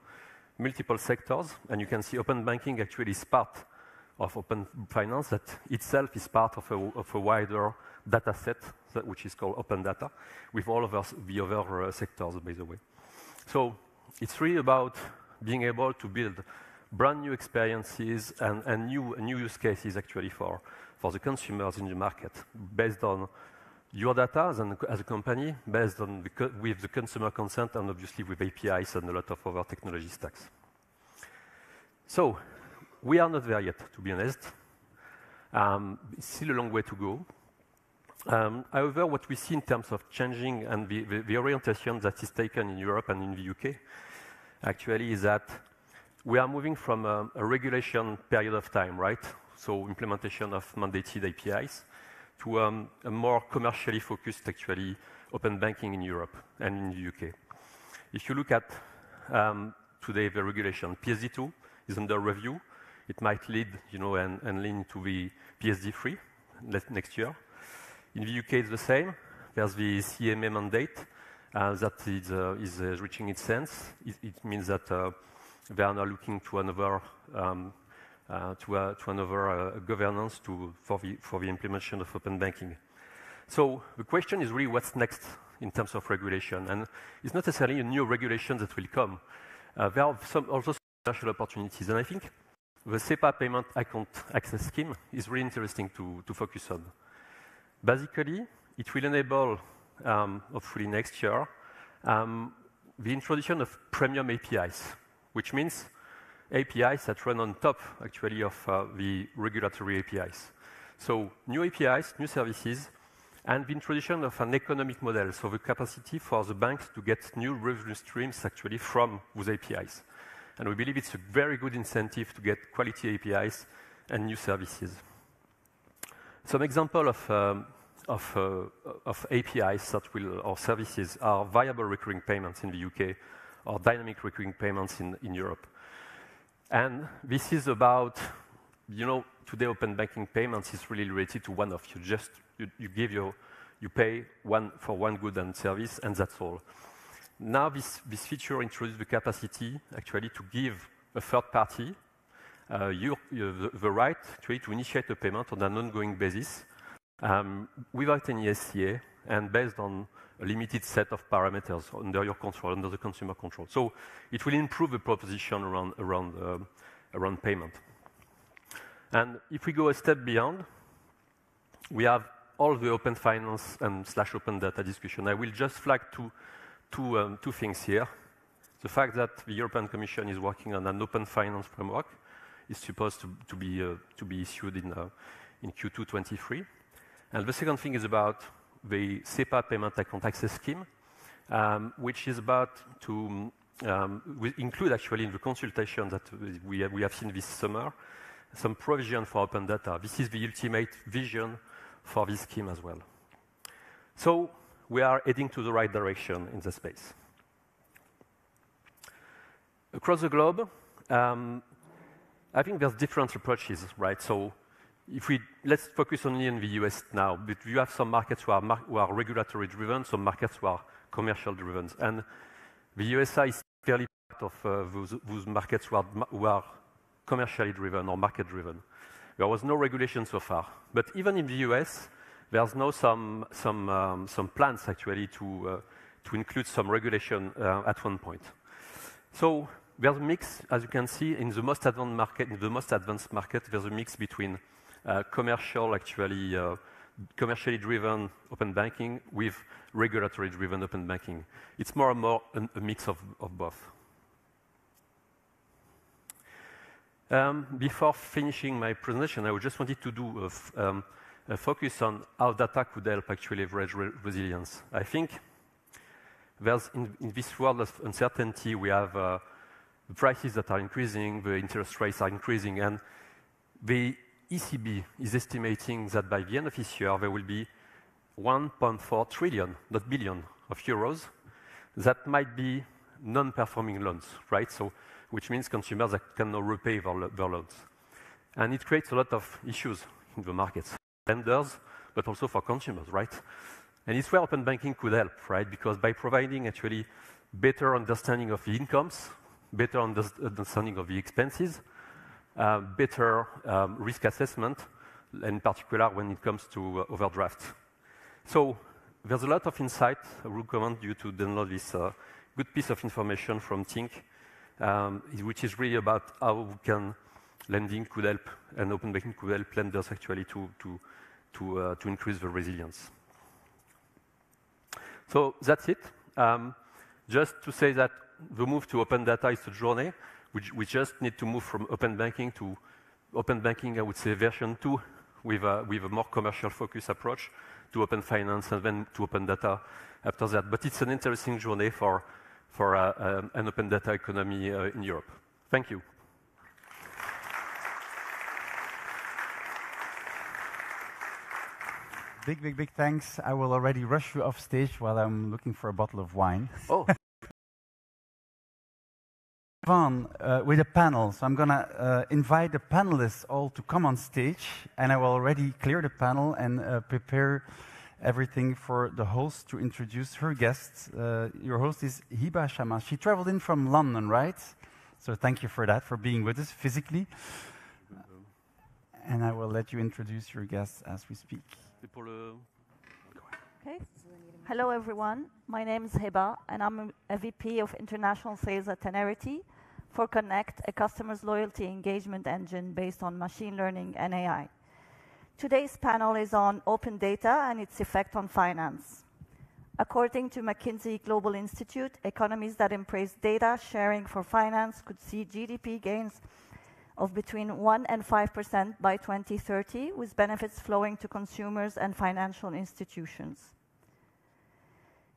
multiple sectors. And you can see open banking actually is part of open finance, that itself is part of a wider data set, which is called open data, with all of the other sectors, by the way. So it's really about being able to build brand new experiences and new use cases actually for the consumers in the market, based on your data as a company, based on with the consumer consent, and obviously with APIs and a lot of other technology stacks. So we are not there yet, to be honest. It's still a long way to go. However, what we see in terms of changing and the orientation that is taken in Europe and in the UK, actually, is that we are moving from a regulation period of time, right? So implementation of mandated APIs to a more commercially focused, actually, open banking in Europe and in the UK. If you look at today the regulation, PSD2 is under review. It might lead, you know, and lean to the PSD3 next year. In the UK, it's the same. There's the CMA mandate that is reaching its end. It means that they are now looking to another governance for the implementation of open banking. So the question is really what's next in terms of regulation, and it's not necessarily a new regulation that will come. There are also some commercial opportunities, and I think the SEPA payment account access scheme is really interesting to focus on. Basically, it will enable, hopefully next year, the introduction of premium APIs, which means APIs that run on top, actually, of the regulatory APIs. So new APIs, new services, and the introduction of an economic model, so the capacity for the banks to get new revenue streams, actually, from those APIs. And we believe it's a very good incentive to get quality APIs and new services. Some example of APIs that will, or services, are variable recurring payments in the UK, or dynamic recurring payments in Europe. And this is about, you know, today open banking payments is really related to one-off. You pay for one good and service, and that's all. Now this feature introduces the capacity, actually, to give a third party the right actually to initiate a payment on an ongoing basis without any SCA and based on a limited set of parameters under your control, under the consumer control. So it will improve the proposition around payment. And if we go a step beyond, we have all the open finance and / open data discussion. I will just flag two things here. The fact that the European Commission is working on an open finance framework is supposed to be issued in Q2 23. And the second thing is about the SEPA payment account access scheme, which is about to include actually in the consultation that we have seen this summer, some provision for open data. This is the ultimate vision for this scheme as well. So we are heading to the right direction in the space. Across the globe, I think there's different approaches, right? So let's focus only on the US now, but you have some markets who are regulatory driven, some markets who are commercial driven. And the USA is fairly part of those markets who are commercially driven or market driven. There was no regulation so far. But even in the US, there's now some plans actually to include some regulation at one point. So there's a mix, as you can see, in the most advanced market, there's a mix between commercially driven open banking with regulatory driven open banking. It's more and more a mix of both. Before finishing my presentation, I just wanted to do a focus on how data could help actually leverage resilience. I think there's in this world of uncertainty, we have the prices that are increasing, the interest rates are increasing, and the ECB is estimating that by the end of this year, there will be 1.4 trillion, not billion, of euros that might be non-performing loans, right? So, which means consumers that cannot repay their loans. And it creates a lot of issues in the markets, lenders, but also for consumers, right? And it's where open banking could help, right? Because by providing actually better understanding of the incomes, better understanding of the expenses, better risk assessment, in particular when it comes to overdraft. So there's a lot of insight. I would recommend you to download this good piece of information from Tink, which is really about how lending could help and open banking could help lenders actually to increase the resilience. So that's it. Just to say that the move to open data is a journey. We just need to move from open banking to open banking, I would say, version 2, with a more commercial focus approach to open finance and then to open data after that. But it's an interesting journey for an open data economy in Europe. Thank you. big thanks. I will already rush you off stage while I'm looking for a bottle of wine. Oh. On with a panel. So I'm going to invite the panelists all to come on stage, and I will already clear the panel and prepare everything for the host to introduce her guests. Your host is Hiba CHAMAS. She traveled in from London, right? So thank you for that, for being with us physically. And I will let you introduce your guests as we speak. Okay. Hello, everyone. My name is Hiba, and I'm a VP of International Sales at Tenerity for Connect, a customer's loyalty engagement engine based on machine learning and AI. Today's panel is on open data and its effect on finance. According to McKinsey Global Institute, economies that embrace data sharing for finance could see GDP gains of between 1% and 5% by 2030, with benefits flowing to consumers and financial institutions.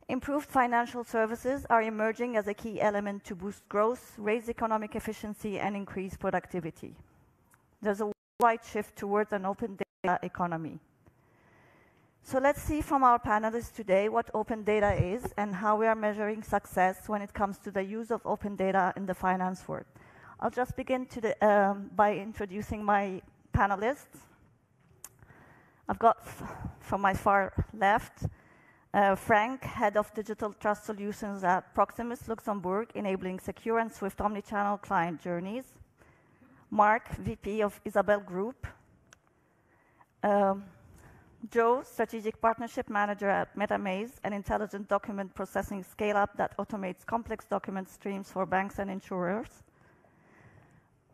Improved financial services are emerging as a key element to boost growth, raise economic efficiency, and increase productivity. There's a wide shift towards an open data economy. So let's see from our panelists today what open data is and how we are measuring success when it comes to the use of open data in the finance world. I'll just begin by introducing my panelists. I've got, from my far left, Frank, Head of Digital Trust Solutions at Proximus Luxembourg, enabling secure and swift omnichannel client journeys. Marc, VP of Isabel Group. Jo, Strategic Partnership Manager at MetaMaze, an intelligent document processing scale-up that automates complex document streams for banks and insurers.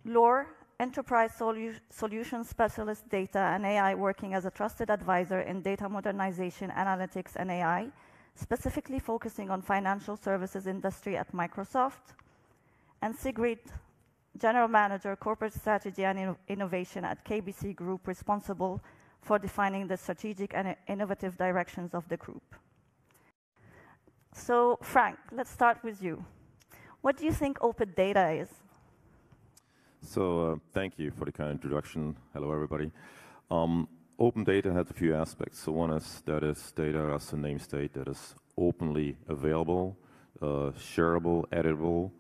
Laure, Enterprise Solution Specialist Data and AI, working as a trusted advisor in data modernization, analytics, and AI, specifically focusing on financial services industry at Microsoft. And Sigrid, General Manager, Corporate Strategy and Innovation at KBC Group, responsible for defining the strategic and innovative directions of the group. So, Frank, let's start with you. What do you think open data is? So thank you for the kind introduction. Hello, everybody. Open data has a few aspects. So one is that is data, as the name states, that is openly available, shareable, editable.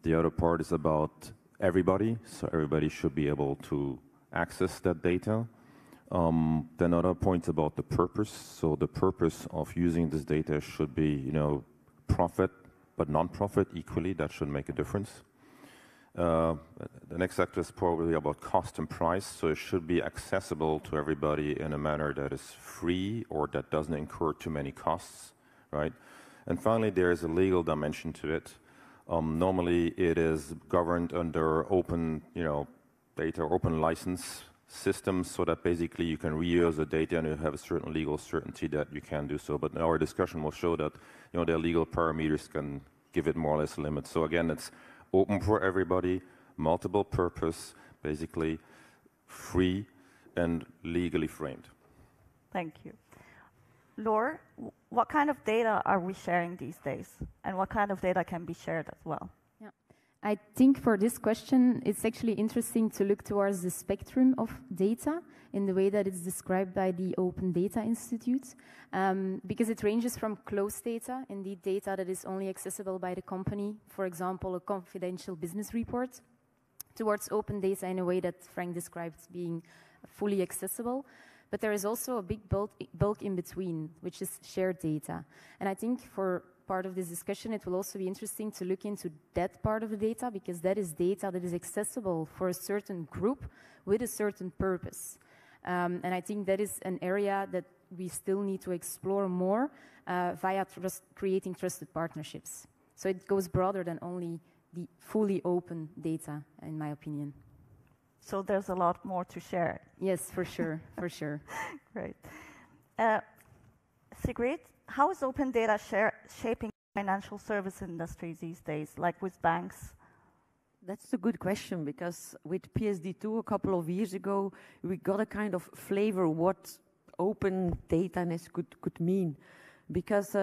The other part is about everybody. So everybody should be able to access that data. Then other points about the purpose. So the purpose of using this data should be, profit, but non-profit equally. That should make a difference. The next sector is probably about cost and price, so it should be accessible to everybody in a manner that is free or that doesn't incur too many costs, right? And finally, there is a legal dimension to it. Normally, it is governed under open, data, open license systems, so that basically you can reuse the data and you have a certain legal certainty that you can do so. But our discussion will show that, their legal parameters can give it more or less limits. So again, it's open for everybody, multiple purpose, basically free and legally framed. Thank you. Laure, what kind of data are we sharing these days? And what kind of data can be shared as well? Yeah. I think for this question, it's actually interesting to look towards the spectrum of data in the way that it's described by the Open Data Institute, because it ranges from closed data, indeed data that is only accessible by the company, for example, a confidential business report, towards open data in a way that Frank described being fully accessible. But there is also a big bulk in between, which is shared data. And I think for part of this discussion, it will also be interesting to look into that part of the data, because that is data that is accessible for a certain group with a certain purpose. And I think that is an area that we still need to explore more via creating trusted partnerships. So it goes broader than only the fully open data, in my opinion. So there's a lot more to share. Yes, for sure, for sure. Great. Sigrid, how is open data shaping financial service industries these days, like with banks? That's a good question, because with PSD2 a couple of years ago, we got a kind of flavor what open dataness could mean. because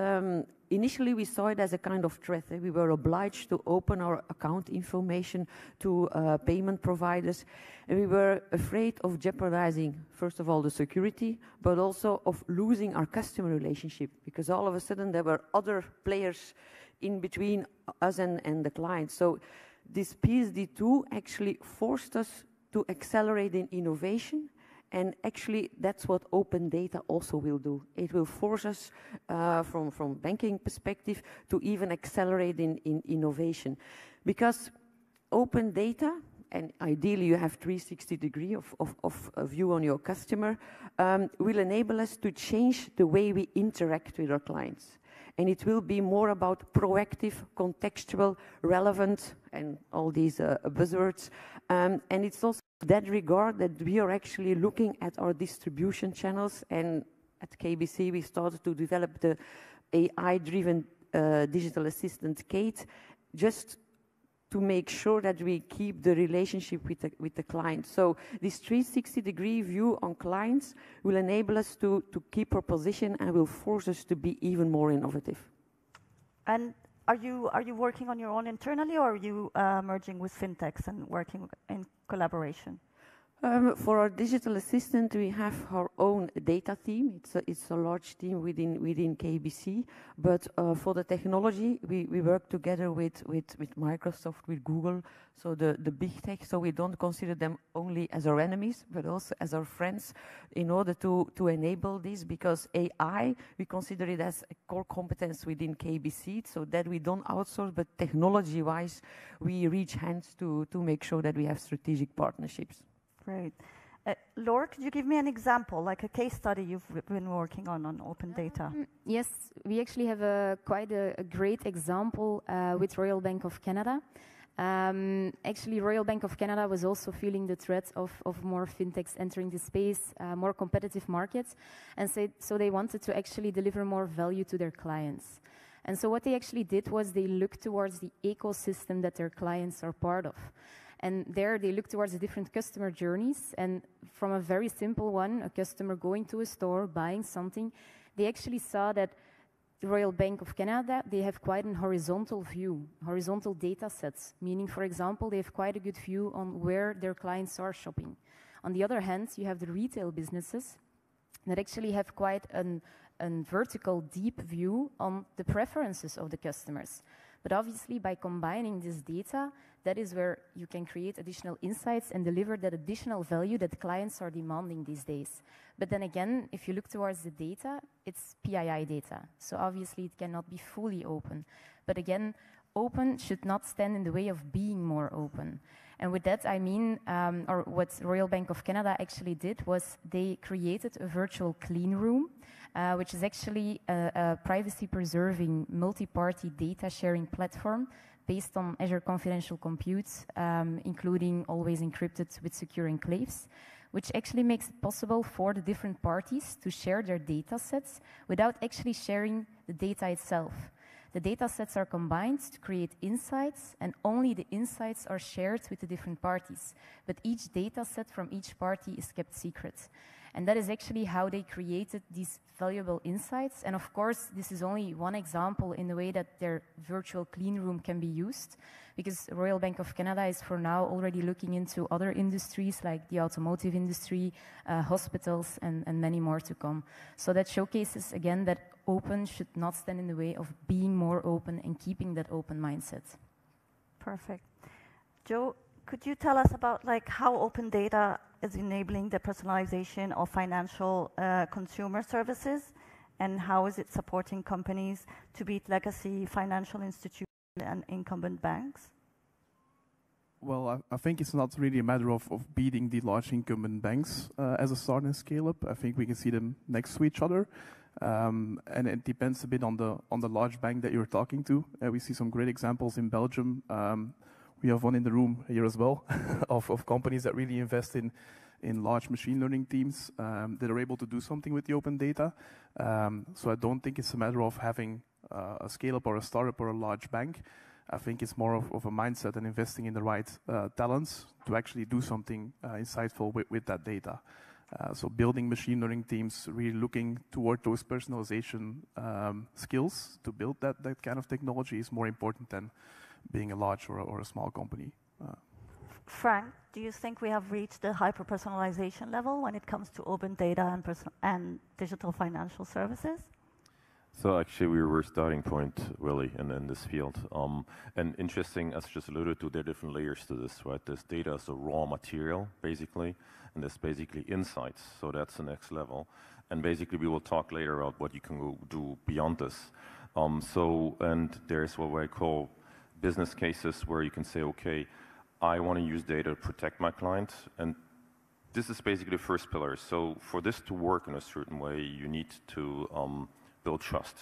initially we saw it as a kind of threat. We were obliged to open our account information to payment providers, and we were afraid of jeopardizing, first of all, the security, but also of losing our customer relationship, because all of a sudden there were other players in between us and the client. So this PSD2 actually forced us to accelerate in innovation, and actually that's what open data also will do. It will force us from banking perspective to even accelerate in innovation, because open data, and ideally you have 360 degree of view on your customer, will enable us to change the way we interact with our clients. And it will be more about proactive, contextual, relevant, and all these buzzwords. And it's also in that regard that we are actually looking at our distribution channels. And at KBC, we started to develop the AI-driven digital assistant, Kate, just to make sure that we keep the relationship with the client. So this 360-degree view on clients will enable us to keep our position and will force us to be even more innovative. And are you working on your own internally, or are you merging with fintechs and working in collaboration? For our digital assistant, we have our own data team. It's a large team within KBC. But for the technology, we work together with Microsoft, with Google, so the big tech. So we don't consider them only as our enemies, but also as our friends, in order to enable this. Because AI, we consider it as a core competence within KBC, so that we don't outsource, but technology-wise, we reach hands to make sure that we have strategic partnerships. Great. Laure, could you give me an example, like a case study you've been working on open data? Yes, we actually have quite a great example with Royal Bank of Canada. Actually, Royal Bank of Canada was also feeling the threat of more fintechs entering the space, more competitive markets, and so they wanted to actually deliver more value to their clients. And so what they actually did was they looked towards the ecosystem that their clients are part of. And there they look towards the different customer journeys, and from a very simple one, a customer going to a store, buying something, they actually saw that the Royal Bank of Canada, they have quite an horizontal view, horizontal data sets, meaning, for example, they have quite a good view on where their clients are shopping. On the other hand, you have the retail businesses that actually have quite a vertical, deep view on the preferences of the customers. But obviously, by combining this data, that is where you can create additional insights and deliver that additional value that clients are demanding these days. But then again, if you look towards the data, it's PII data. So obviously, it cannot be fully open. But again, open should not stand in the way of being more open. And with that, I mean, or what Royal Bank of Canada actually did was they created a virtual clean room, which is actually a privacy-preserving multi-party data sharing platform based on Azure Confidential Compute, including always encrypted with secure enclaves, which actually makes it possible for the different parties to share their data sets without actually sharing the data itself. The data sets are combined to create insights, and only the insights are shared with the different parties. But each data set from each party is kept secret. And that is actually how they created these valuable insights. And of course, this is only one example in the way that their virtual clean room can be used, because Royal Bank of Canada is for now already looking into other industries like the automotive industry, hospitals, and many more to come. So that showcases again that open should not stand in the way of being more open and keeping that open mindset. Perfect. Jo, could you tell us about how open data is enabling the personalization of financial consumer services, and how is it supporting companies to beat legacy financial institutions and incumbent banks? Well, I think it's not really a matter of beating the large incumbent banks as a start and scale up. I think we can see them next to each other. And it depends a bit on the large bank that you're talking to. We see some great examples in Belgium. We have one in the room here as well of companies that really invest in large machine learning teams that are able to do something with the open data. So I don't think it's a matter of having a scale-up or a startup or a large bank. I think it's more of a mindset and investing in the right talents to actually do something insightful with that data. So building machine learning teams, really looking toward those personalization skills to build that kind of technology is more important than being a large or a small company. Frank, do you think we have reached the hyper-personalization level when it comes to open data and digital financial services? So actually, we were starting point really in this field. And interesting, as just alluded to, there are different layers to this, right? There's data as a raw material, basically, and there's basically insights. So that's the next level. And basically, we will talk later about what you can do beyond this. And there's what I call business cases where you can say, okay, I want to use data to protect my client. And this is basically the first pillar. So for this to work in a certain way, you need to build trust.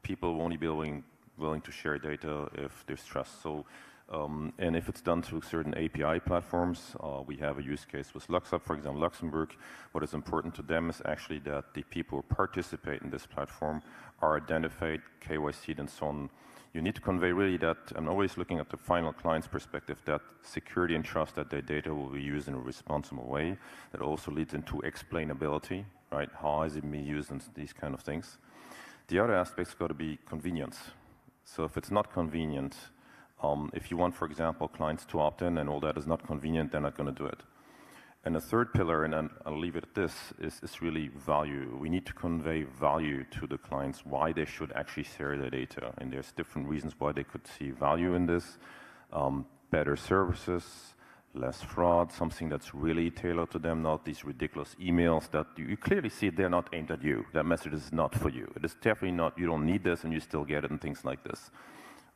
People will only be willing to share data if there's trust. So, and if it's done through certain API platforms, we have a use case with Monizze-Up, for example, Luxembourg. What is important to them is actually that the people who participate in this platform are identified, KYC'd, and so on. You need to convey really that, I'm always looking at the final client's perspective, that security and trust that their data will be used in a responsible way. That also leads into explainability, right? How is it being used and these kind of things. The other aspect's got to be convenience. So if it's not convenient, if you want, for example, clients to opt in and all that is not convenient, they're not going to do it. And the third pillar, and I'll leave it at this, is really value. We need to convey value to the clients, why they should actually share their data. And there's different reasons why they could see value in this. Better services, less fraud, something that's really tailored to them, not these ridiculous emails that you clearly see they're not aimed at you. That message is not for you. It is definitely not, you don't need this and you still get it and things like this.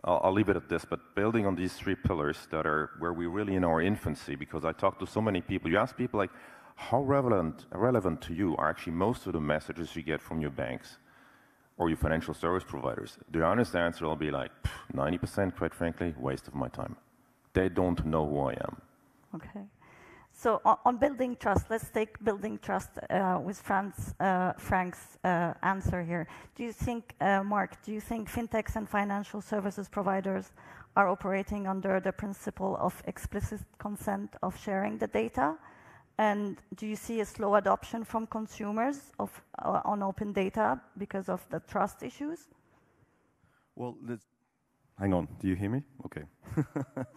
I'll leave it at this, but building on these three pillars that are where we're really in our infancy, because I talk to so many people, you ask people like, how relevant to you are actually most of the messages you get from your banks or your financial service providers? The honest answer will be like, 90%, quite frankly, waste of my time. They don't know who I am. Okay. So on building trust, let's take building trust with Frank's answer here. Do you think, Marc, do you think fintechs and financial services providers are operating under the principle of explicit consent of sharing the data? And do you see a slow adoption from consumers on open data because of the trust issues? Well, hang on. Do you hear me? Okay.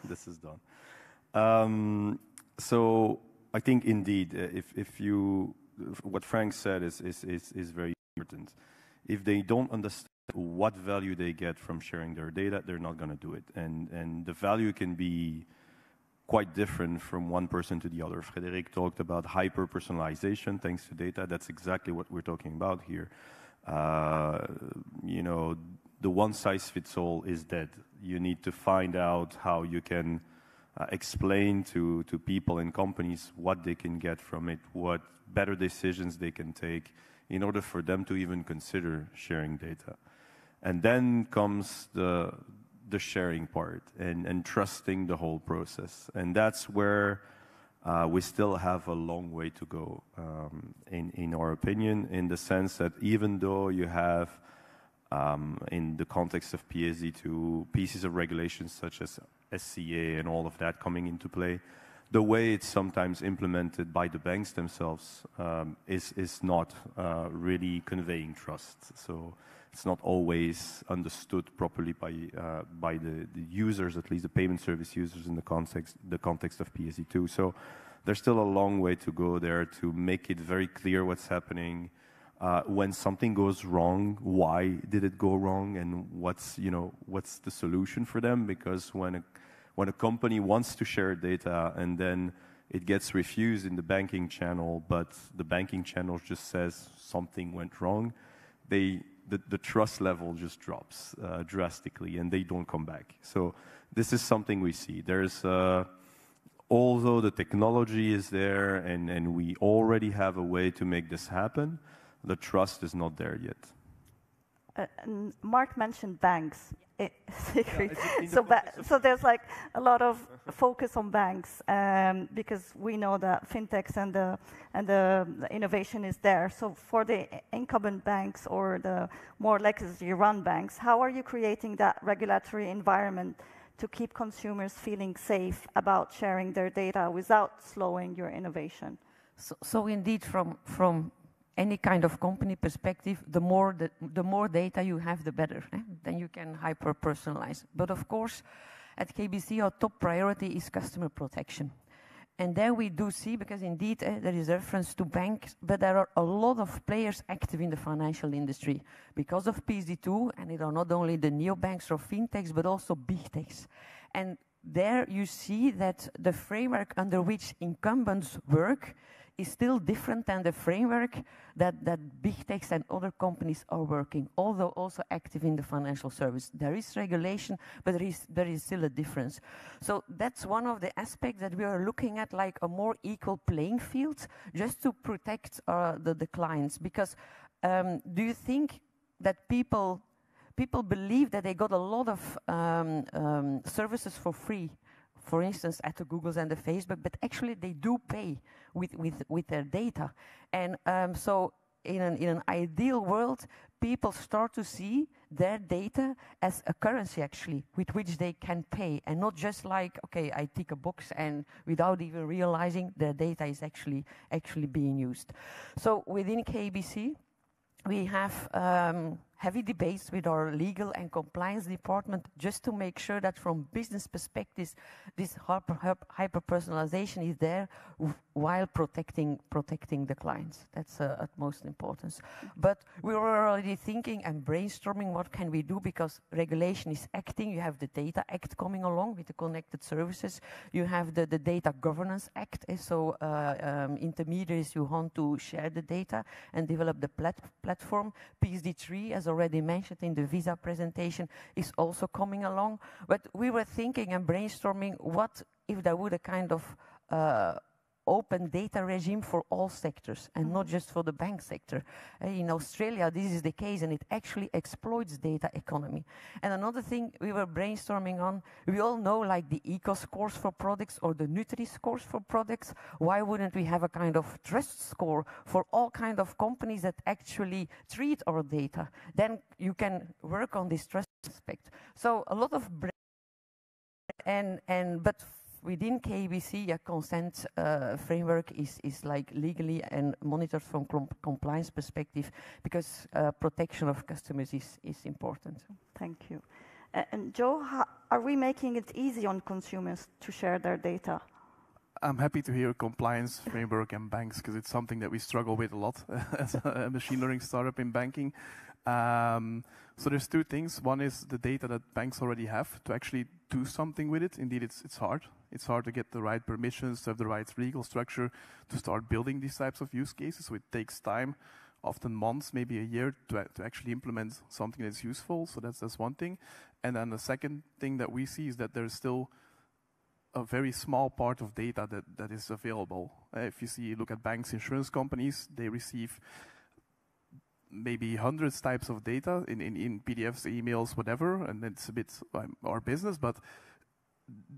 This is done. So I think indeed, what Frank said is very important. If they don't understand what value they get from sharing their data, they're not going to do it. And the value can be quite different from one person to the other. Frédéric talked about hyper-personalization thanks to data. That's exactly what we're talking about here. You know, the one-size-fits-all is dead. You need to find out how you can explain to people and companies what they can get from it, what better decisions they can take in order for them to even consider sharing data. And then comes the sharing part and trusting the whole process. And that's where we still have a long way to go, in our opinion, in the sense that even though you have, in the context of PSD2, pieces of regulations such as SCA and all of that coming into play, the way it's sometimes implemented by the banks themselves is not really conveying trust. So it's not always understood properly by the users, at least the payment service users in the context of PSD2. So there's still a long way to go there to make it very clear what's happening. When something goes wrong, why did it go wrong, and what's the solution for them? Because when a company wants to share data and then it gets refused in the banking channel, but the banking channel just says something went wrong, the trust level just drops drastically, and they don't come back. So this is something we see. There's although the technology is there and we already have a way to make this happen, the trust is not there yet. Marc mentioned banks. So there's like a lot of focus on banks because we know that fintechs and the innovation is there. So for the incumbent banks or the more legacy run banks, how are you creating that regulatory environment to keep consumers feeling safe about sharing their data without slowing your innovation? So indeed, from any kind of company perspective, the more data you have, the better. Then you can hyper-personalize. But of course, at KBC, our top priority is customer protection. And there we do see, because indeed there is reference to banks, but there are a lot of players active in the financial industry because of PSD2, and it are not only the neobanks or fintechs, but also big techs. And there you see that the framework under which incumbents work is still different than the framework that big techs and other companies are working, although also active in the financial service. There is regulation, but there is still a difference. So that's one of the aspects that we are looking at, like a more equal playing field, just to protect the clients. Because do you think that people believe that they got a lot of services for free, for instance, at the Googles and the Facebook, but actually they do pay with their data. And so in an ideal world, people start to see their data as a currency, actually, with which they can pay, and not just like, okay, I tick a box, and without even realizing their data is actually being used. So within KBC, we have heavy debates with our legal and compliance department just to make sure that from business perspectives, this hyper-personalization is there while protecting the clients. That's utmost importance. But we were already thinking and brainstorming what can we do, because regulation is acting. You have the Data Act coming along with the connected services. You have the Data Governance Act. So intermediaries who want to share the data and develop the platform. PSD3, as already mentioned in the visa presentation, is also coming along. But we were thinking and brainstorming, what if there would a kind of open data regime for all sectors and not just for the bank sector. In Australia, this is the case, and it actually exploits data economy. And another thing we were brainstorming on, we all know like the eco scores for products or the Nutri scores for products. Why wouldn't we have a kind of trust score for all kind of companies that actually treat our data? Then you can work on this trust aspect. So a lot of but within KBC, a consent framework is like legally and monitored from compliance perspective, because protection of customers is important. Thank you. And Jo, are we making it easy on consumers to share their data? I'm happy to hear compliance framework and banks, because it's something that we struggle with a lot as a machine learning startup in banking. So there's two things. One is the data that banks already have to actually do something with it. Indeed, it's hard. It's hard to get the right permissions, to have the right legal structure to start building these types of use cases. So it takes time, often months, maybe a year, to actually implement something that's useful. So that's one thing. And then the second thing that we see is that there's still a very small part of data that is available. If you look at banks, insurance companies, they receive maybe hundreds types of data in PDFs, emails, whatever, and it's a bit our business, but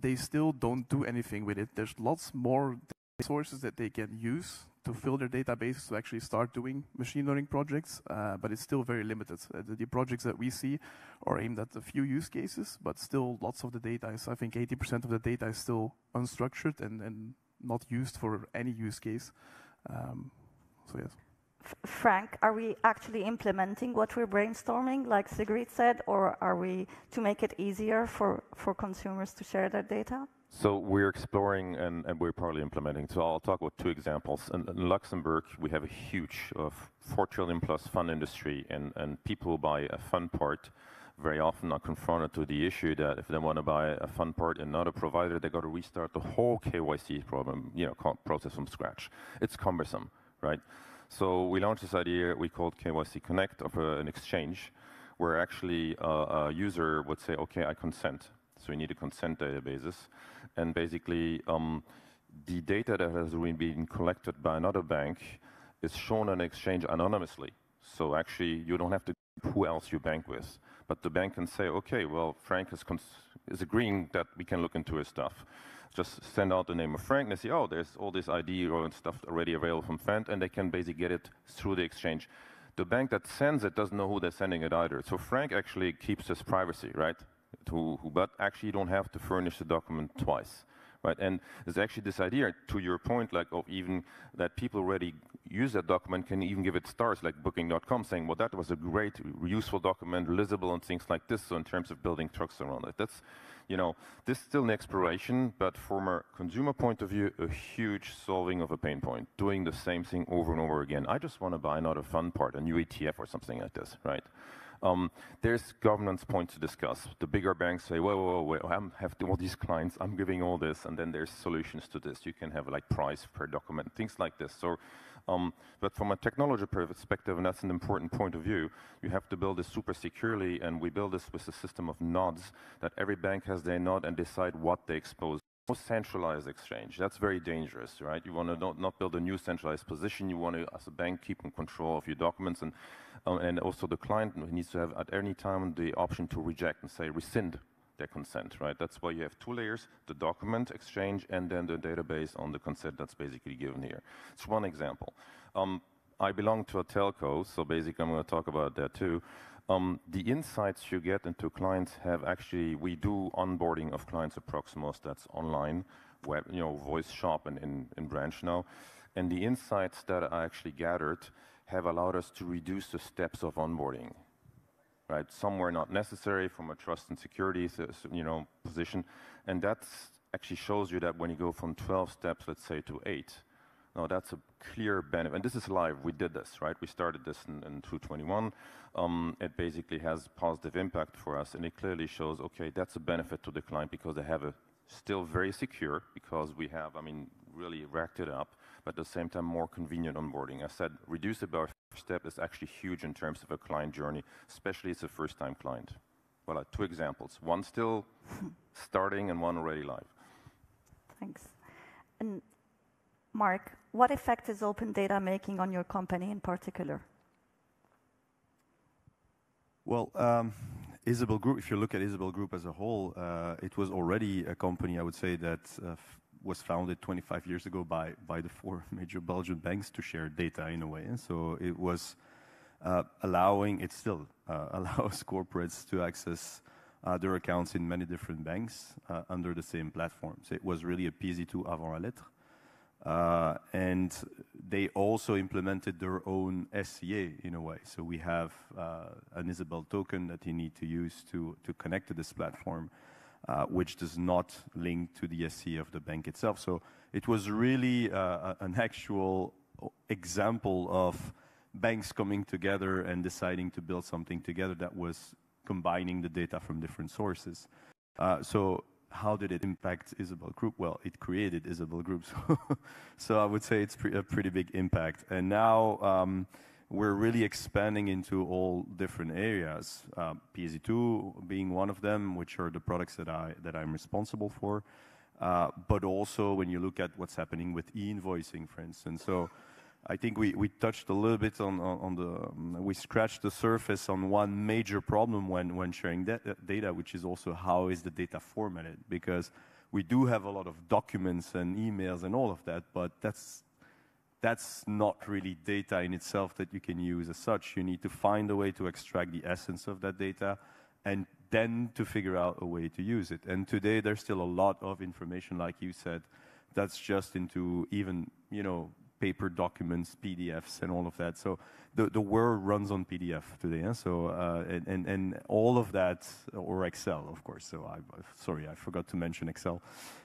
they still don't do anything with it. There's lots more sources that they can use to fill their databases to actually start doing machine learning projects, but it's still very limited. The projects that we see are aimed at a few use cases, but still lots of the data is, I think 80% of the data is still unstructured and not used for any use case. So yes. Frank, are we actually implementing what we're brainstorming, like Sigrid said, or are we to make it easier for consumers to share their data? So we're exploring and we're partly implementing. So I'll talk about two examples. In Luxembourg, we have a huge 4 trillion plus fund industry, and people who buy a fund part very often are confronted to the issue that if they want to buy a fund part in another provider, they got to restart the whole KYC process from scratch. It's cumbersome, right? So we launched this idea we called KYC Connect, of an exchange where actually a user would say, okay, I consent. So you need a consent databases. And basically, the data that has been collected by another bank is shown on exchange anonymously. So actually, you don't have to who else you bank with. But the bank can say, okay, well, Frank is agreeing that we can look into his stuff. Just send out the name of Frank, and they say, oh, there's all this ID or stuff already available from Frank, and they can basically get it through the exchange. The bank that sends it doesn't know who they're sending it either. So Frank actually keeps his privacy, right? But actually you don't have to furnish the document twice, right? And there's actually this idea, to your point, like of even that people already use that document, can even give it stars, like Booking.com, saying, well, that was a great, useful document, legible and things like this. So in terms of building trucks around it, that's, you know, this is still an exploration, but from a consumer point of view, a huge solving of a pain point, doing the same thing over and over again. I just want to buy another fun part, a new ETF or something like this, right? There's governance points to discuss. The bigger banks say, wait, I have all these clients, I'm giving all this, and then there's solutions to this. You can have like price per document, things like this. So, but from a technology perspective, and that's an important point of view, you have to build this super securely, and we build this with a system of nodes that every bank has their node and decide what they expose. No centralized exchange. That's very dangerous, right? You want to not build a new centralized position. You want to, as a bank, keep in control of your documents, and also the client needs to have at any time the option to reject and say rescind their consent, right? That's why you have two layers: the document exchange and then the database on the consent that's basically given here. It's one example. I belong to a telco, so basically I'm going to talk about that too. The insights you get into clients have actually, we do onboarding of clients at Proximus, that's online, web, you know, voice shop and in branch now. And the insights that I actually gathered have allowed us to reduce the steps of onboarding, right? Some were not necessary from a trust and security, you know, position. And that actually shows you that when you go from 12 steps, let's say, to 8, now that's a clear benefit. And this is live, we did this, right? We started this in 2021. It basically has positive impact for us, and it clearly shows, okay, that's a benefit to the client because they have a still very secure, because we have, I mean, really racked it up, but at the same time, more convenient onboarding. I said, reduce about step is actually huge in terms of a client journey, especially as a first-time client. Well, 2 examples, one still starting and one already live. Thanks. And Marc, what effect is open data making on your company in particular? Well, Isabel Group, if you look at Isabel Group as a whole, it was already a company, I would say, that was founded 25 years ago by the 4 major Belgian banks to share data in a way. And so it was allowing, it still allows corporates to access their accounts in many different banks under the same platform. So it was really a PSD2 avant la lettre. And they also implemented their own SCA in a way. So we have an Isabel token that you need to use to connect to this platform, which does not link to the SCA of the bank itself. So it was really an actual example of banks coming together and deciding to build something together that was combining the data from different sources. So how did it impact Isabel Group? Well, it created Isabel Group. So I would say it's a pretty big impact. And now we're really expanding into all different areas. PSD2 being one of them, which are the products that I'm responsible for. But also when you look at what's happening with e-invoicing, for instance. So I think we touched a little bit we scratched the surface on one major problem when sharing data, which is also how is the data formatted? Because we do have a lot of documents and emails and all of that, but that's not really data in itself that you can use as such. You need to find a way to extract the essence of that data and then to figure out a way to use it. And today there's still a lot of information, like you said, that's just into even, you know, paper documents, PDFs, and all of that. So the world runs on PDF today. Eh? So and all of that, or Excel, of course. So sorry, I forgot to mention Excel,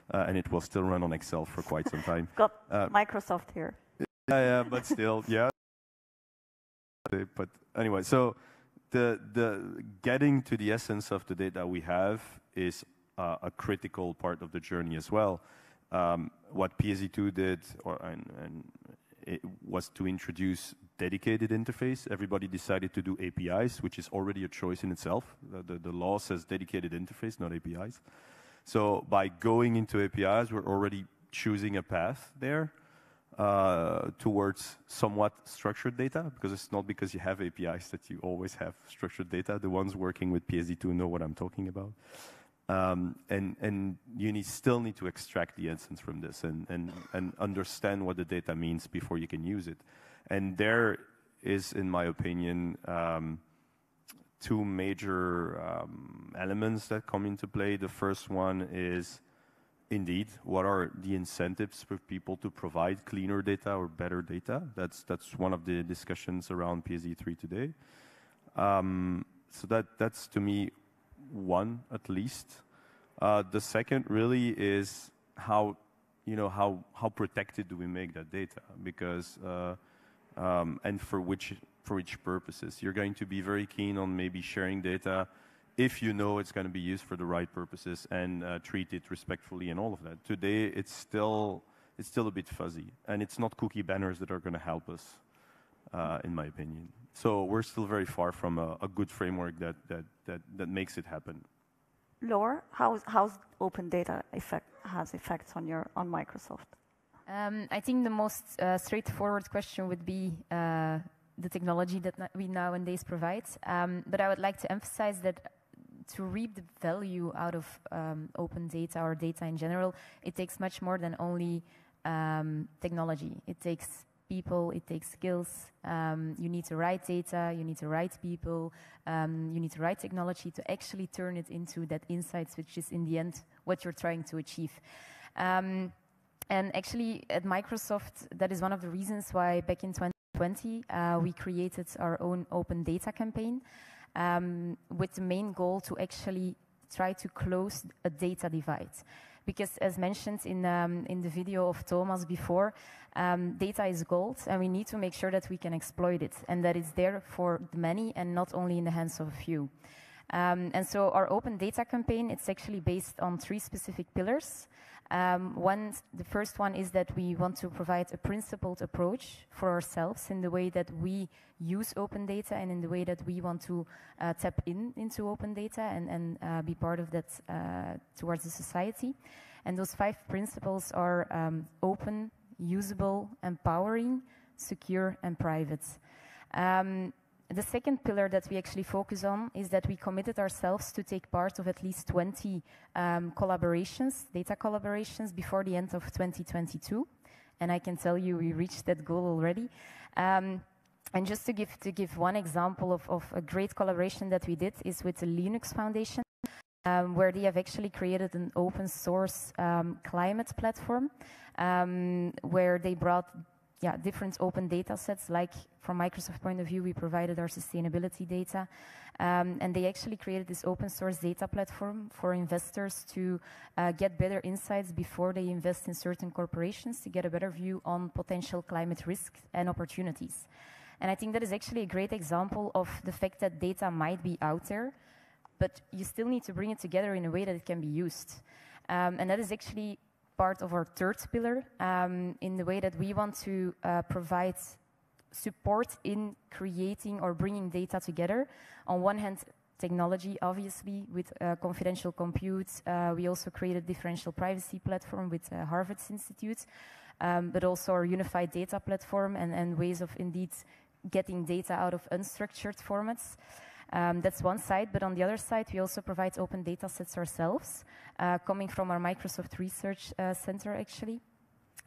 and it will still run on Excel for quite some time. Got Microsoft here. Yeah, but still, yeah. But anyway, so the getting to the essence of the data we have is a critical part of the journey as well. What PSD2 did, it was to introduce dedicated interface. Everybody decided to do APIs, which is already a choice in itself. The law says dedicated interface, not APIs. So by going into APIs, we're already choosing a path there towards somewhat structured data, because it's not because you have APIs that you always have structured data. The ones working with PSD2 know what I'm talking about. And you still need to extract the essence from this and understand what the data means before you can use it. And there is, in my opinion, 2 major elements that come into play. The first one is indeed, what are the incentives for people to provide cleaner data or better data? That's one of the discussions around PSD3 today. So that's to me one at least. The second really is how protected do we make that data? Because and for which purposes? You're going to be very keen on maybe sharing data if you know it's going to be used for the right purposes and treat it respectfully and all of that. Today, it's still a bit fuzzy, and it's not cookie banners that are going to help us, in my opinion. So we're still very far from a good framework that makes it happen. Laure, how's open data has effects on Microsoft? I think the most straightforward question would be the technology that we nowadays provide. But I would like to emphasize that to reap the value out of open data or data in general, it takes much more than only technology. It takes people, it takes skills. You need to write data, you need to write people, you need to write technology to actually turn it into that insights, which is in the end what you're trying to achieve. And actually at Microsoft, that is one of the reasons why back in 2020, we created our own open data campaign with the main goal to actually try to close a data divide. Because as mentioned in the video of Thomas before, data is gold and we need to make sure that we can exploit it and that it's there for the many and not only in the hands of a few. And so our open data campaign, it's actually based on 3 specific pillars. The first one is that we want to provide a principled approach for ourselves in the way that we use open data and in the way that we want to tap into open data and be part of that towards the society. And those 5 principles are open, usable, empowering, secure, and private. The second pillar that we actually focus on is that we committed ourselves to take part of at least 20 collaborations, data collaborations, before the end of 2022. And I can tell you we reached that goal already. And just to give one example of a great collaboration that we did is with the Linux Foundation, where they have actually created an open source climate platform, where they brought different open data sets. Like from Microsoft point of view, we provided our sustainability data. And they actually created this open source data platform for investors to get better insights before they invest in certain corporations, to get a better view on potential climate risks and opportunities. And I think that is actually a great example of the fact that data might be out there, but you still need to bring it together in a way that it can be used. And that is actually part of our third pillar, in the way that we want to provide support in creating or bringing data together. On one hand, technology, obviously, with confidential compute. We also created a differential privacy platform with Harvard Institute, but also our unified data platform and ways of indeed getting data out of unstructured formats. That's one side, but on the other side, we also provide open data sets ourselves, coming from our Microsoft Research Center, actually.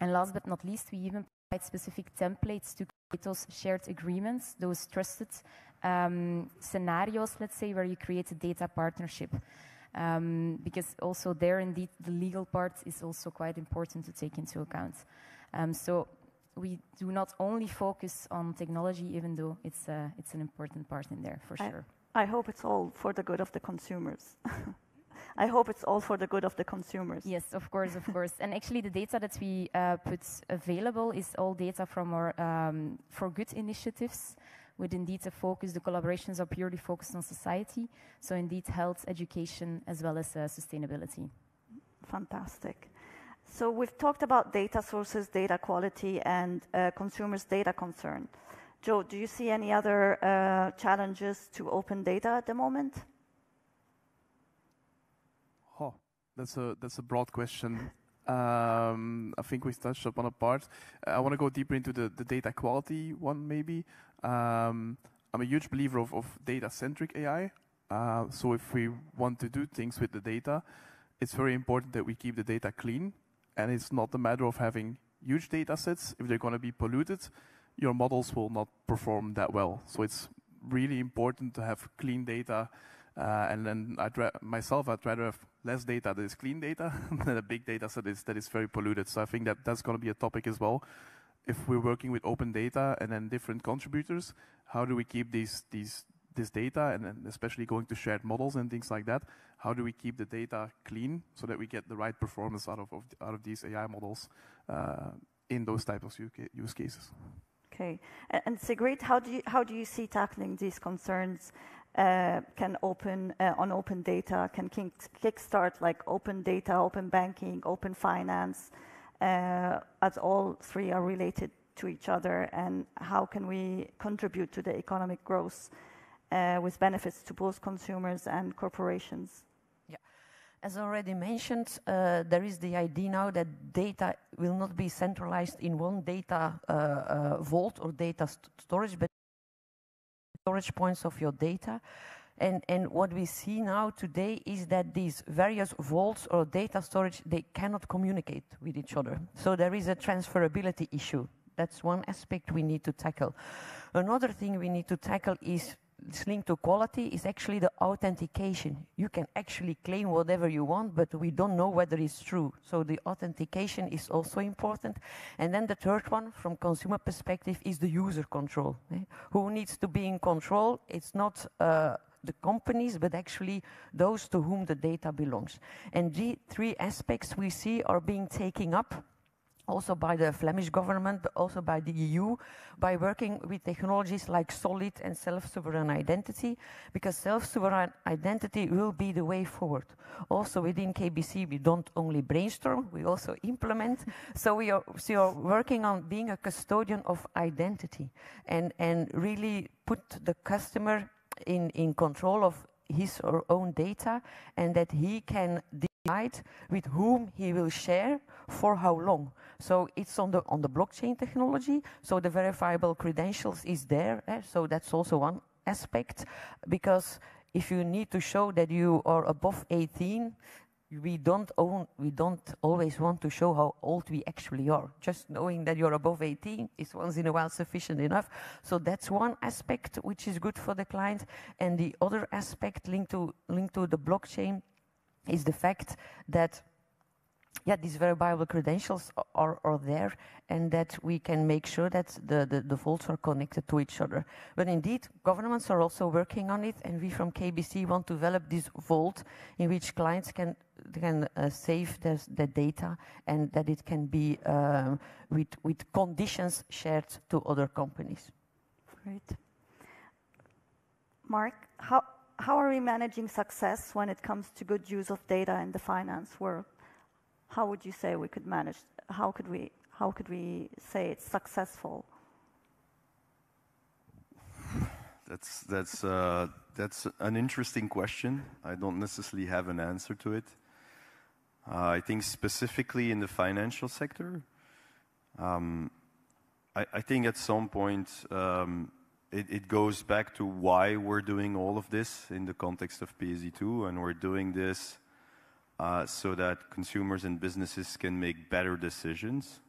And last but not least, we even provide specific templates to create those shared agreements, those trusted scenarios, let's say, where you create a data partnership. Because also there, indeed, the legal part is also quite important to take into account. So we do not only focus on technology, even though it's an important part in there, for sure. I hope it's all for the good of the consumers. I hope it's all for the good of the consumers. Yes, of course, of course. And actually the data that we put available is all data from our For Good initiatives, with indeed a focus. The collaborations are purely focused on society. So indeed health, education, as well as sustainability. Fantastic. So we've talked about data sources, data quality, and consumers' data concern. Jo, do you see any other challenges to open data at the moment? Oh, that's a broad question. I think we touched upon a part. I want to go deeper into the data quality one, maybe. I'm a huge believer of data-centric AI. So if we want to do things with the data, it's very important that we keep the data clean. And it's not a matter of having huge data sets. If they're going to be polluted, your models will not perform that well. So it's really important to have clean data And then I'd rather have less data that is clean data than a big data set that is very polluted. So I think that that's going to be a topic as well. If we're working with open data and then different contributors, how do we keep this data, and then especially going to shared models and things like that, how do we keep the data clean so that we get the right performance out of these AI models in those types of use cases? Okay, and Sigrid, how do you see tackling these concerns? Can open data, can kickstart like open data, open banking, open finance, as all three are related to each other, and how can we contribute to the economic growth with benefits to both consumers and corporations? Yeah, as already mentioned, there is the idea now that data will not be centralized in one data vault or data storage, but storage points of your data. And what we see now today is that these various vaults or data storage, they cannot communicate with each other. So there is a transferability issue. That's one aspect we need to tackle. Another thing we need to tackle is linked to quality is actually the authentication. You can actually claim whatever you want, but we don't know whether it's true. So the authentication is also important. And then the third one, from consumer perspective, is the user control. Who needs to be in control? It's not the companies, but actually those to whom the data belongs. And the three aspects we see are being taken up also by the Flemish government, but also by the EU, by working with technologies like solid and self-sovereign identity, because self-sovereign identity will be the way forward. Also within KBC, we don't only brainstorm, we also implement. So we are working on being a custodian of identity and really put the customer in control of his or own data, and that he can decide with whom he will share for how long. So it's on the blockchain technology, so the verifiable credentials is there. So that's also one aspect, because if you need to show that you are above 18, we don't always want to show how old we actually are. Just knowing that you're above 18 is once in a while sufficient enough. So that's one aspect which is good for the client. And the other aspect linked to the blockchain is the fact that these verifiable credentials are there, and that we can make sure that the vaults are connected to each other. But indeed, governments are also working on it, and we from KBC want to develop this vault in which clients can save the data, and that it can be with conditions shared to other companies. Great. Marc, how are we managing success when it comes to good use of data in the finance world? How would you say we could manage? How could we say it's successful? That's an interesting question. I don't necessarily have an answer to it. I think specifically in the financial sector, I think at some point it goes back to why we're doing all of this in the context of PSD2, and we're doing this so that consumers and businesses can make better decisions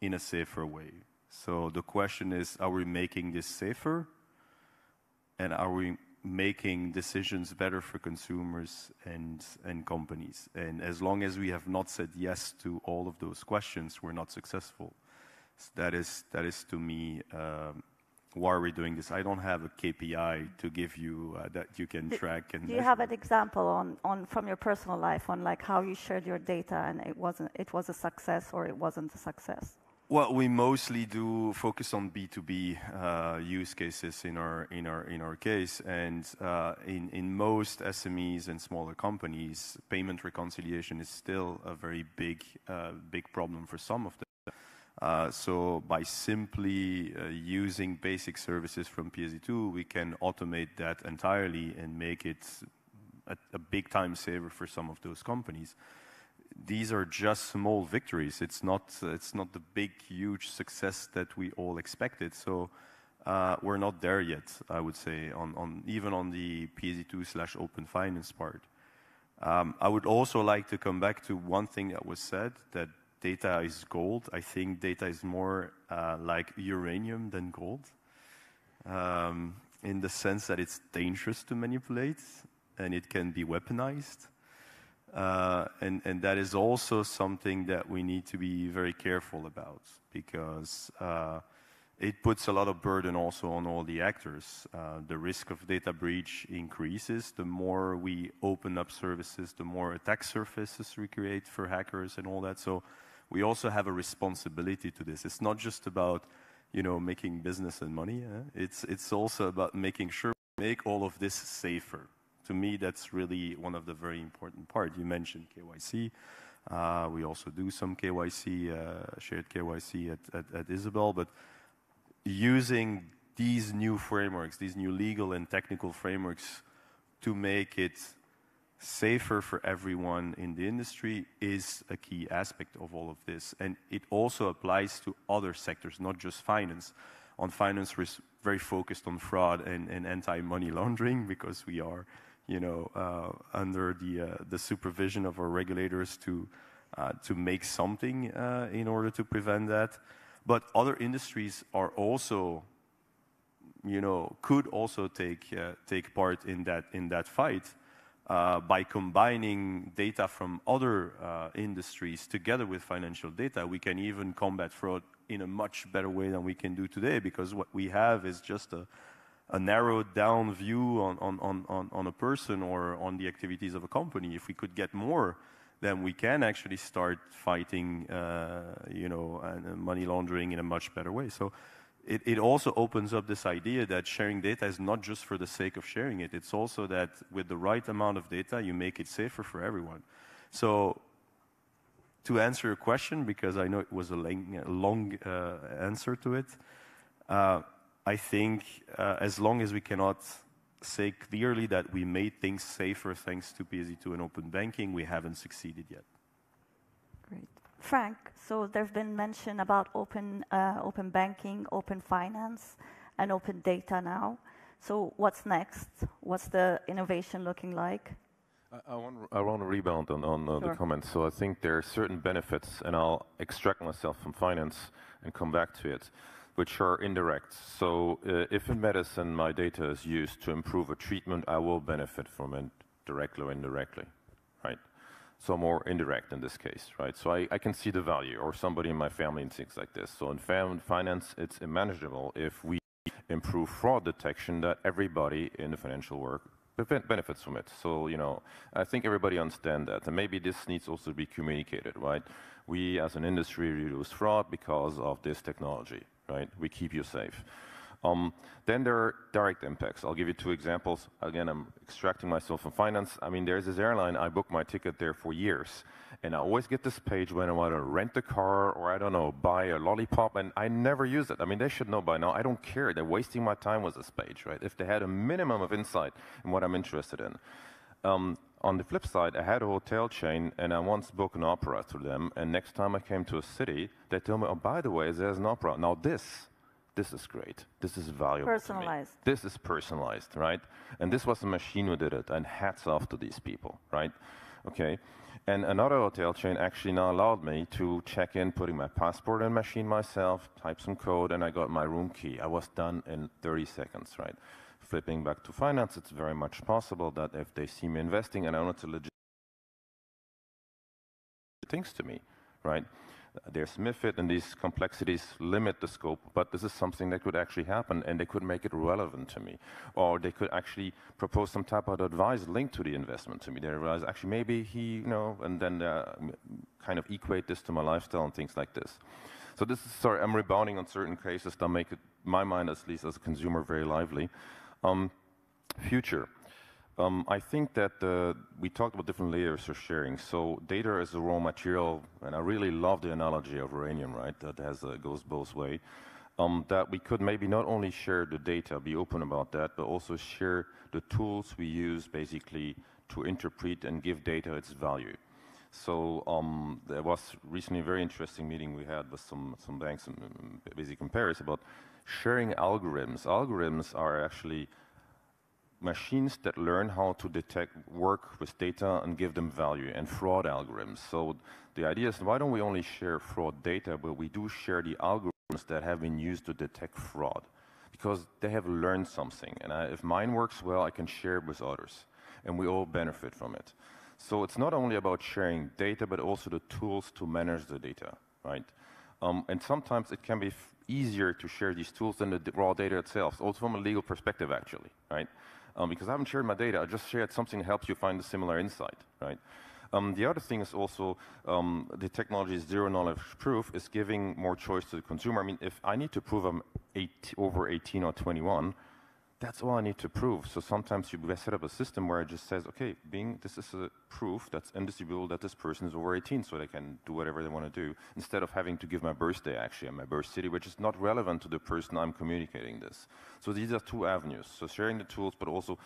in a safer way. So the question is, are we making this safer? And are we making decisions better for consumers and companies? And as long as we have not said yes to all of those questions, we're not successful. So that is to me, why are we doing this? I don't have a KPI to give you that you can track and do you have an example from your personal life on like how you shared your data and it was a success or it wasn't a success? Well, we mostly do focus on B2B use cases in our case, and in most SMEs and smaller companies, payment reconciliation is still a very big problem for some of them. So by simply using basic services from PSD2, we can automate that entirely and make it a big time saver for some of those companies. These are just small victories. It's not the big, huge success that we all expected. So we're not there yet, I would say, even on the PSD2/open finance part. I would also like to come back to one thing that was said, that data is gold. I think data is more like uranium than gold, in the sense that it's dangerous to manipulate. and it can be weaponized. And that is also something that we need to be very careful about, because it puts a lot of burden also on all the actors. The risk of data breach increases. The more we open up services, the more attack surfaces we create for hackers and all that. So we also have a responsibility to this. It's not just about, you know, making business and money. It's also about making sure we make all of this safer. To me, that's really one of the very important parts. You mentioned KYC. We also do some KYC, shared KYC at Isabel, but using these new frameworks, these new legal and technical frameworks to make it safer for everyone in the industry is a key aspect of all of this. And it also applies to other sectors, not just finance. On finance, we're very focused on fraud and anti-money laundering, because we are, you know, under the supervision of our regulators to make something in order to prevent that. But other industries are also, you know, could also take part in that fight by combining data from other industries together with financial data. We can even combat fraud in a much better way than we can do today, because what we have is just a narrowed down view on a person or on the activities of a company. If we could get more, then we can actually start fighting, you know, money laundering in a much better way. So it also opens up this idea that sharing data is not just for the sake of sharing it. It's also that with the right amount of data, you make it safer for everyone. So to answer your question, because I know it was a long answer to it, I think as long as we cannot say clearly that we made things safer thanks to PSD2 and open banking, we haven't succeeded yet. Great. Frank, so there's been mention about open banking, open finance, and open data now. So what's next? What's the innovation looking like? I want to rebound on Sure. the comments. So I think there are certain benefits, and I'll extract myself from finance and come back to it, which are indirect. So if in medicine my data is used to improve a treatment, I will benefit from it directly or indirectly, right? So more indirect in this case, right? So I can see the value, or somebody in my family and things like this. So in finance, it's imaginable if we improve fraud detection that everybody in the financial work benefits from it. So, you know, I think everybody understands that. And maybe this needs also to be communicated, right? We as an industry reduce fraud because of this technology, right? We keep you safe. Then there are direct impacts. I'll give you two examples. Again, I'm extracting myself from finance. I mean, there's this airline, I booked my ticket there for years. And I always get this page when I want to rent a car or, I don't know, buy a lollipop, and I never use it. I mean, they should know by now. I don't care. They're wasting my time with this page, right? If they had a minimum of insight in what I'm interested in. On the flip side, I had a hotel chain, and I once booked an opera through them. And next time I came to a city, they told me, oh, by the way, there's an opera. Now this is great. This is valuable. Personalized. To me. This is personalized, right? And this was a machine who did it, and hats off to these people, right? Okay. And another hotel chain actually now allowed me to check in, putting my passport in the machine myself, type some code, and I got my room key. I was done in 30 seconds, right? Flipping back to finance, it's very much possible that if they see me investing and I want to legit things to me, right? There's MiFID, and these complexities limit the scope, but this is something that could actually happen, and they could make it relevant to me. Or they could actually propose some type of advice linked to the investment to me. They realize, actually, maybe he, you know, and then kind of equate this to my lifestyle and things like this. So this is, sorry, I'm rebounding on certain cases that make it, my mind at least as a consumer, very lively. Future. I think that we talked about different layers of sharing. So data is a raw material, and I really love the analogy of uranium, right? That goes both ways. That we could maybe not only share the data, be open about that, but also share the tools we use basically to interpret and give data its value. So there was recently a very interesting meeting we had with some banks, basically in Paris, about sharing algorithms. Algorithms are actually machines that learn how to work with data and give them value, and fraud algorithms. So the idea is, why don't we only share fraud data, but we do share the algorithms that have been used to detect fraud, because they have learned something. And if mine works well, I can share it with others. and we all benefit from it. So it's not only about sharing data, but also the tools to manage the data, right? And sometimes it can be easier to share these tools than the raw data itself, also from a legal perspective, actually, right? Because I haven't shared my data, I just shared something that helps you find a similar insight, right? The other thing is also the technology zero knowledge proof is giving more choice to the consumer. I mean, if I need to prove I'm over 18 or 21, that's all I need to prove. So sometimes you set up a system where it just says, okay, this is a proof that's indisputable that this person is over 18, so they can do whatever they want to do, instead of having to give my birthday actually and my birth city, which is not relevant to the person I'm communicating this. So these are two avenues. So sharing the tools, but also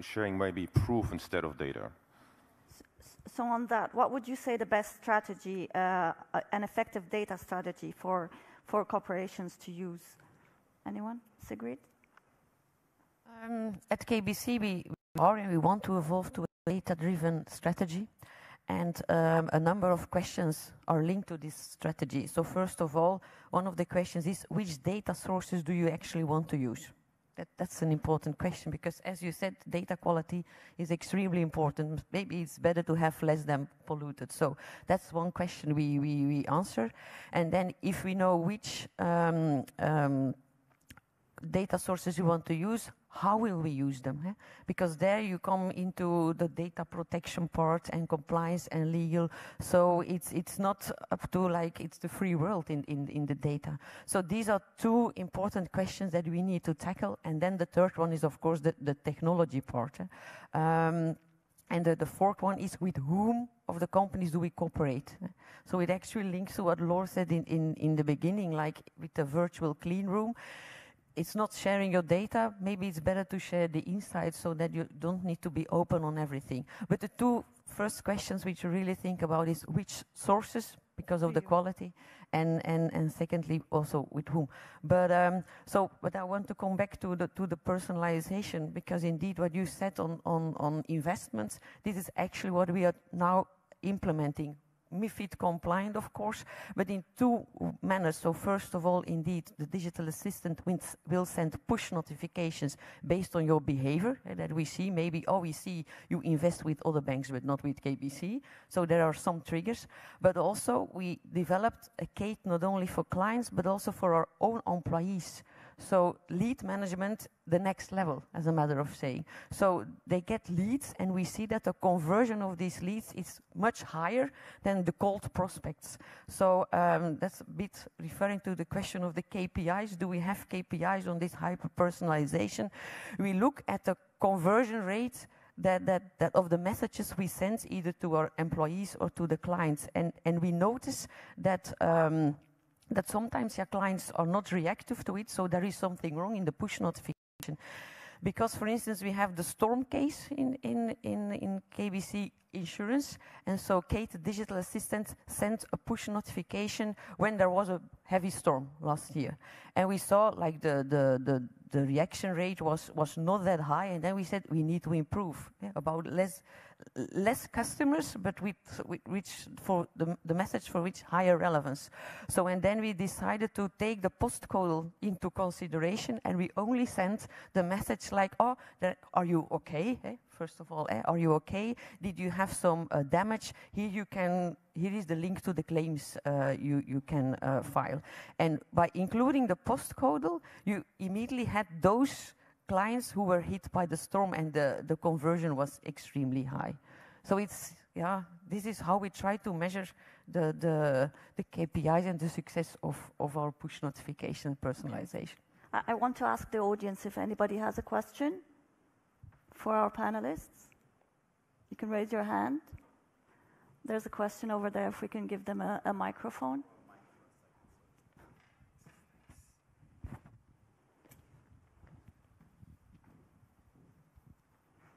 sharing maybe proof instead of data. So on that, what would you say the best strategy, an effective data strategy for corporations to use? Anyone? Sigrid? At KBC, we want to evolve to a data-driven strategy, and a number of questions are linked to this strategy. So first of all, one of the questions is, which data sources do you actually want to use? That's an important question, because as you said, data quality is extremely important. Maybe it's better to have less than polluted. So that's one question we answer. And then if we know which data sources you want to use, how will we use them? Eh? Because there you come into the data protection part and compliance and legal. So it's not up to like it's the free world in the data. So these are two important questions that we need to tackle. And then the third one is, of course, the technology part. And the fourth one is, with whom of the companies do we cooperate? So it actually links to what Laure said in the beginning, like with the virtual clean room. It's not sharing your data. Maybe it's better to share the insights so that you don't need to be open on everything. But the two first questions which you really think about is which sources, because of the quality, and secondly also with whom. But but I want to come back to the personalization, because indeed what you said on investments, this is actually what we are now implementing. MiFID compliant, of course, but in two manners. So first of all, indeed, the digital assistant will send push notifications based on your behavior that we see. Maybe, we see you invest with other banks, but not with KBC. So there are some triggers. But also, we developed a Kate not only for clients, but also for our own employees. So lead management, the next level, as a matter of saying. So they get leads, and we see that the conversion of these leads is much higher than the cold prospects. So that's a bit referring to the question of the KPIs. Do we have KPIs on this hyper-personalization? We look at the conversion rate that of the messages we send either to our employees or to the clients. And we notice that that sometimes your clients are not reactive to it, so there is something wrong in the push notification. Because, for instance, we have the storm case in KBC Insurance, and so Kate, the digital assistant, sent a push notification when there was a heavy storm last year. And we saw like the reaction rate was not that high, and then we said we need to improve about less customers, but which for the message for which higher relevance. So and then we decided to take the postcode into consideration, and we only sent the message like, are you okay? First of all, are you okay? Did you have some damage? Here is the link to the claims you can file. And by including the postcode, you immediately had those clients who were hit by the storm, and the conversion was extremely high. So this is how we try to measure the KPIs and the success of our push notification personalization. I want to ask the audience if anybody has a question for our panelists. You can raise your hand. There's a question over there, if we can give them a microphone.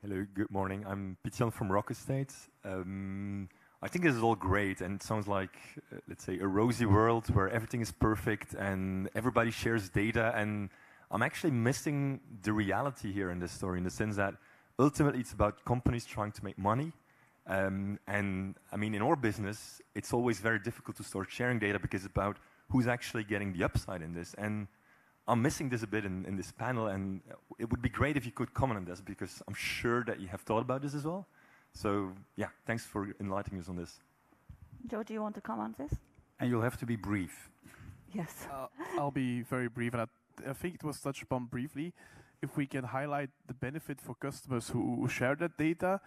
Hello, good morning. I'm Pitian from Rock Estate. I think this is all great, and it sounds like, let's say, a rosy world where everything is perfect and everybody shares data, and I'm actually missing the reality here in this story, in the sense that ultimately it's about companies trying to make money. And I mean, in our business, it's always very difficult to start sharing data because it's about who's actually getting the upside in this. And I'm missing this a bit in this panel, and it would be great if you could comment on this, because I'm sure that you have thought about this as well. So yeah, thanks for enlightening us on this. Jo, do you want to comment on this? And you'll have to be brief. Yes. I'll be very brief, and I think it was touched upon briefly. If we can highlight the benefit for customers who share that data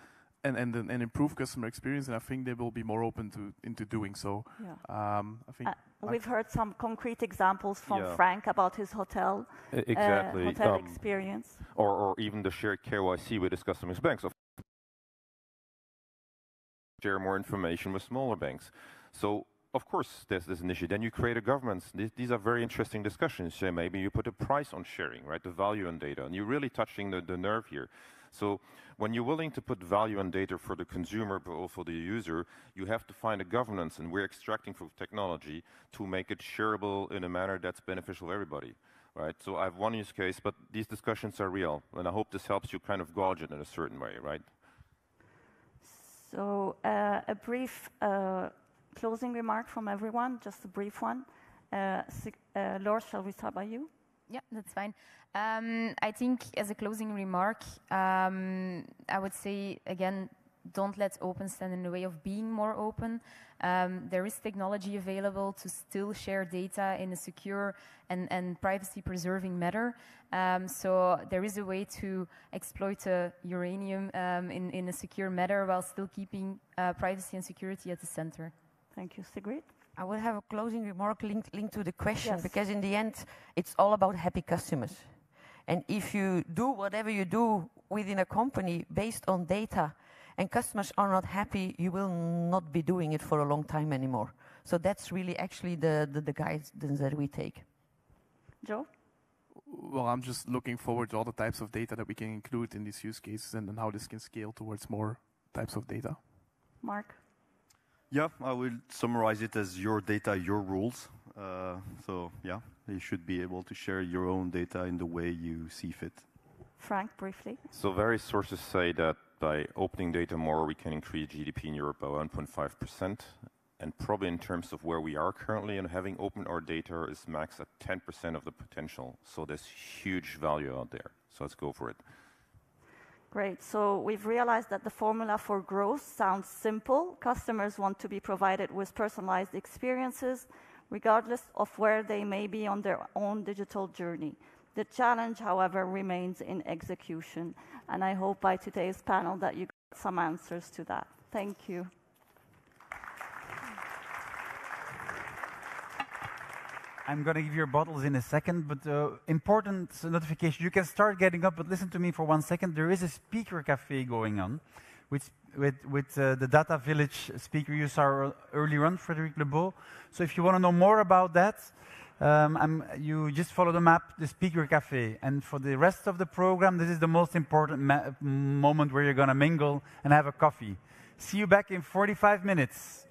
and improve customer experience, and I think they will be more open into doing so. Yeah. I think we've heard some concrete examples from Yeah. Frank about his hotel hotel experience. Or even the shared KYC with his customers' banks. Share more information with smaller banks. So of course there's this initiative. Then you create a governance. These are very interesting discussions. So maybe you put a price on sharing, right? The value on data, and you're really touching the nerve here. So when you're willing to put value on data for the consumer, but also the user, you have to find a governance, and we're extracting from technology to make it shareable in a manner that's beneficial to everybody, right? So I have one use case, but these discussions are real, and I hope this helps you kind of gauge it in a certain way, right? So a brief closing remark from everyone, just a brief one. Laure, shall we start by you? Yeah, that's fine. I think as a closing remark, I would say, again, don't let open stand in the way of being more open. There is technology available to still share data in a secure and privacy-preserving manner. So there is a way to exploit uranium in a secure manner while still keeping privacy and security at the center. Thank you, Sigrid. I will have a closing remark linked to the question, Yes. because in the end, it's all about happy customers. And if you do whatever you do within a company based on data, and customers are not happy, you will not be doing it for a long time anymore. So that's really actually the guidance that we take. Jo? Well, I'm just looking forward to all the types of data that we can include in these use cases, and then how this can scale towards more types of data. Marc? Yeah, I will summarize it as your data, your rules. So yeah, you should be able to share your own data in the way you see fit. Frank, briefly. So various sources say that by opening data more, we can increase GDP in Europe by 1.5%. And probably in terms of where we are currently and having opened our data is max at 10% of the potential. So there's huge value out there. So let's go for it. Great. So we've realized that the formula for growth sounds simple. Customers want to be provided with personalized experiences, regardless of where they may be on their own digital journey. The challenge, however, remains in execution. And I hope by today's panel that you got some answers to that. Thank you. I'm going to give your bottles in a second, but important notification. You can start getting up, but listen to me for 1 second. There is a speaker cafe going on with the Datavillage speaker you saw earlier on, Frédéric LEBEAU. So if you want to know more about that, you just follow the map, the speaker cafe. And for the rest of the program, this is the most important moment where you're going to mingle and have a coffee. See you back in 45 minutes.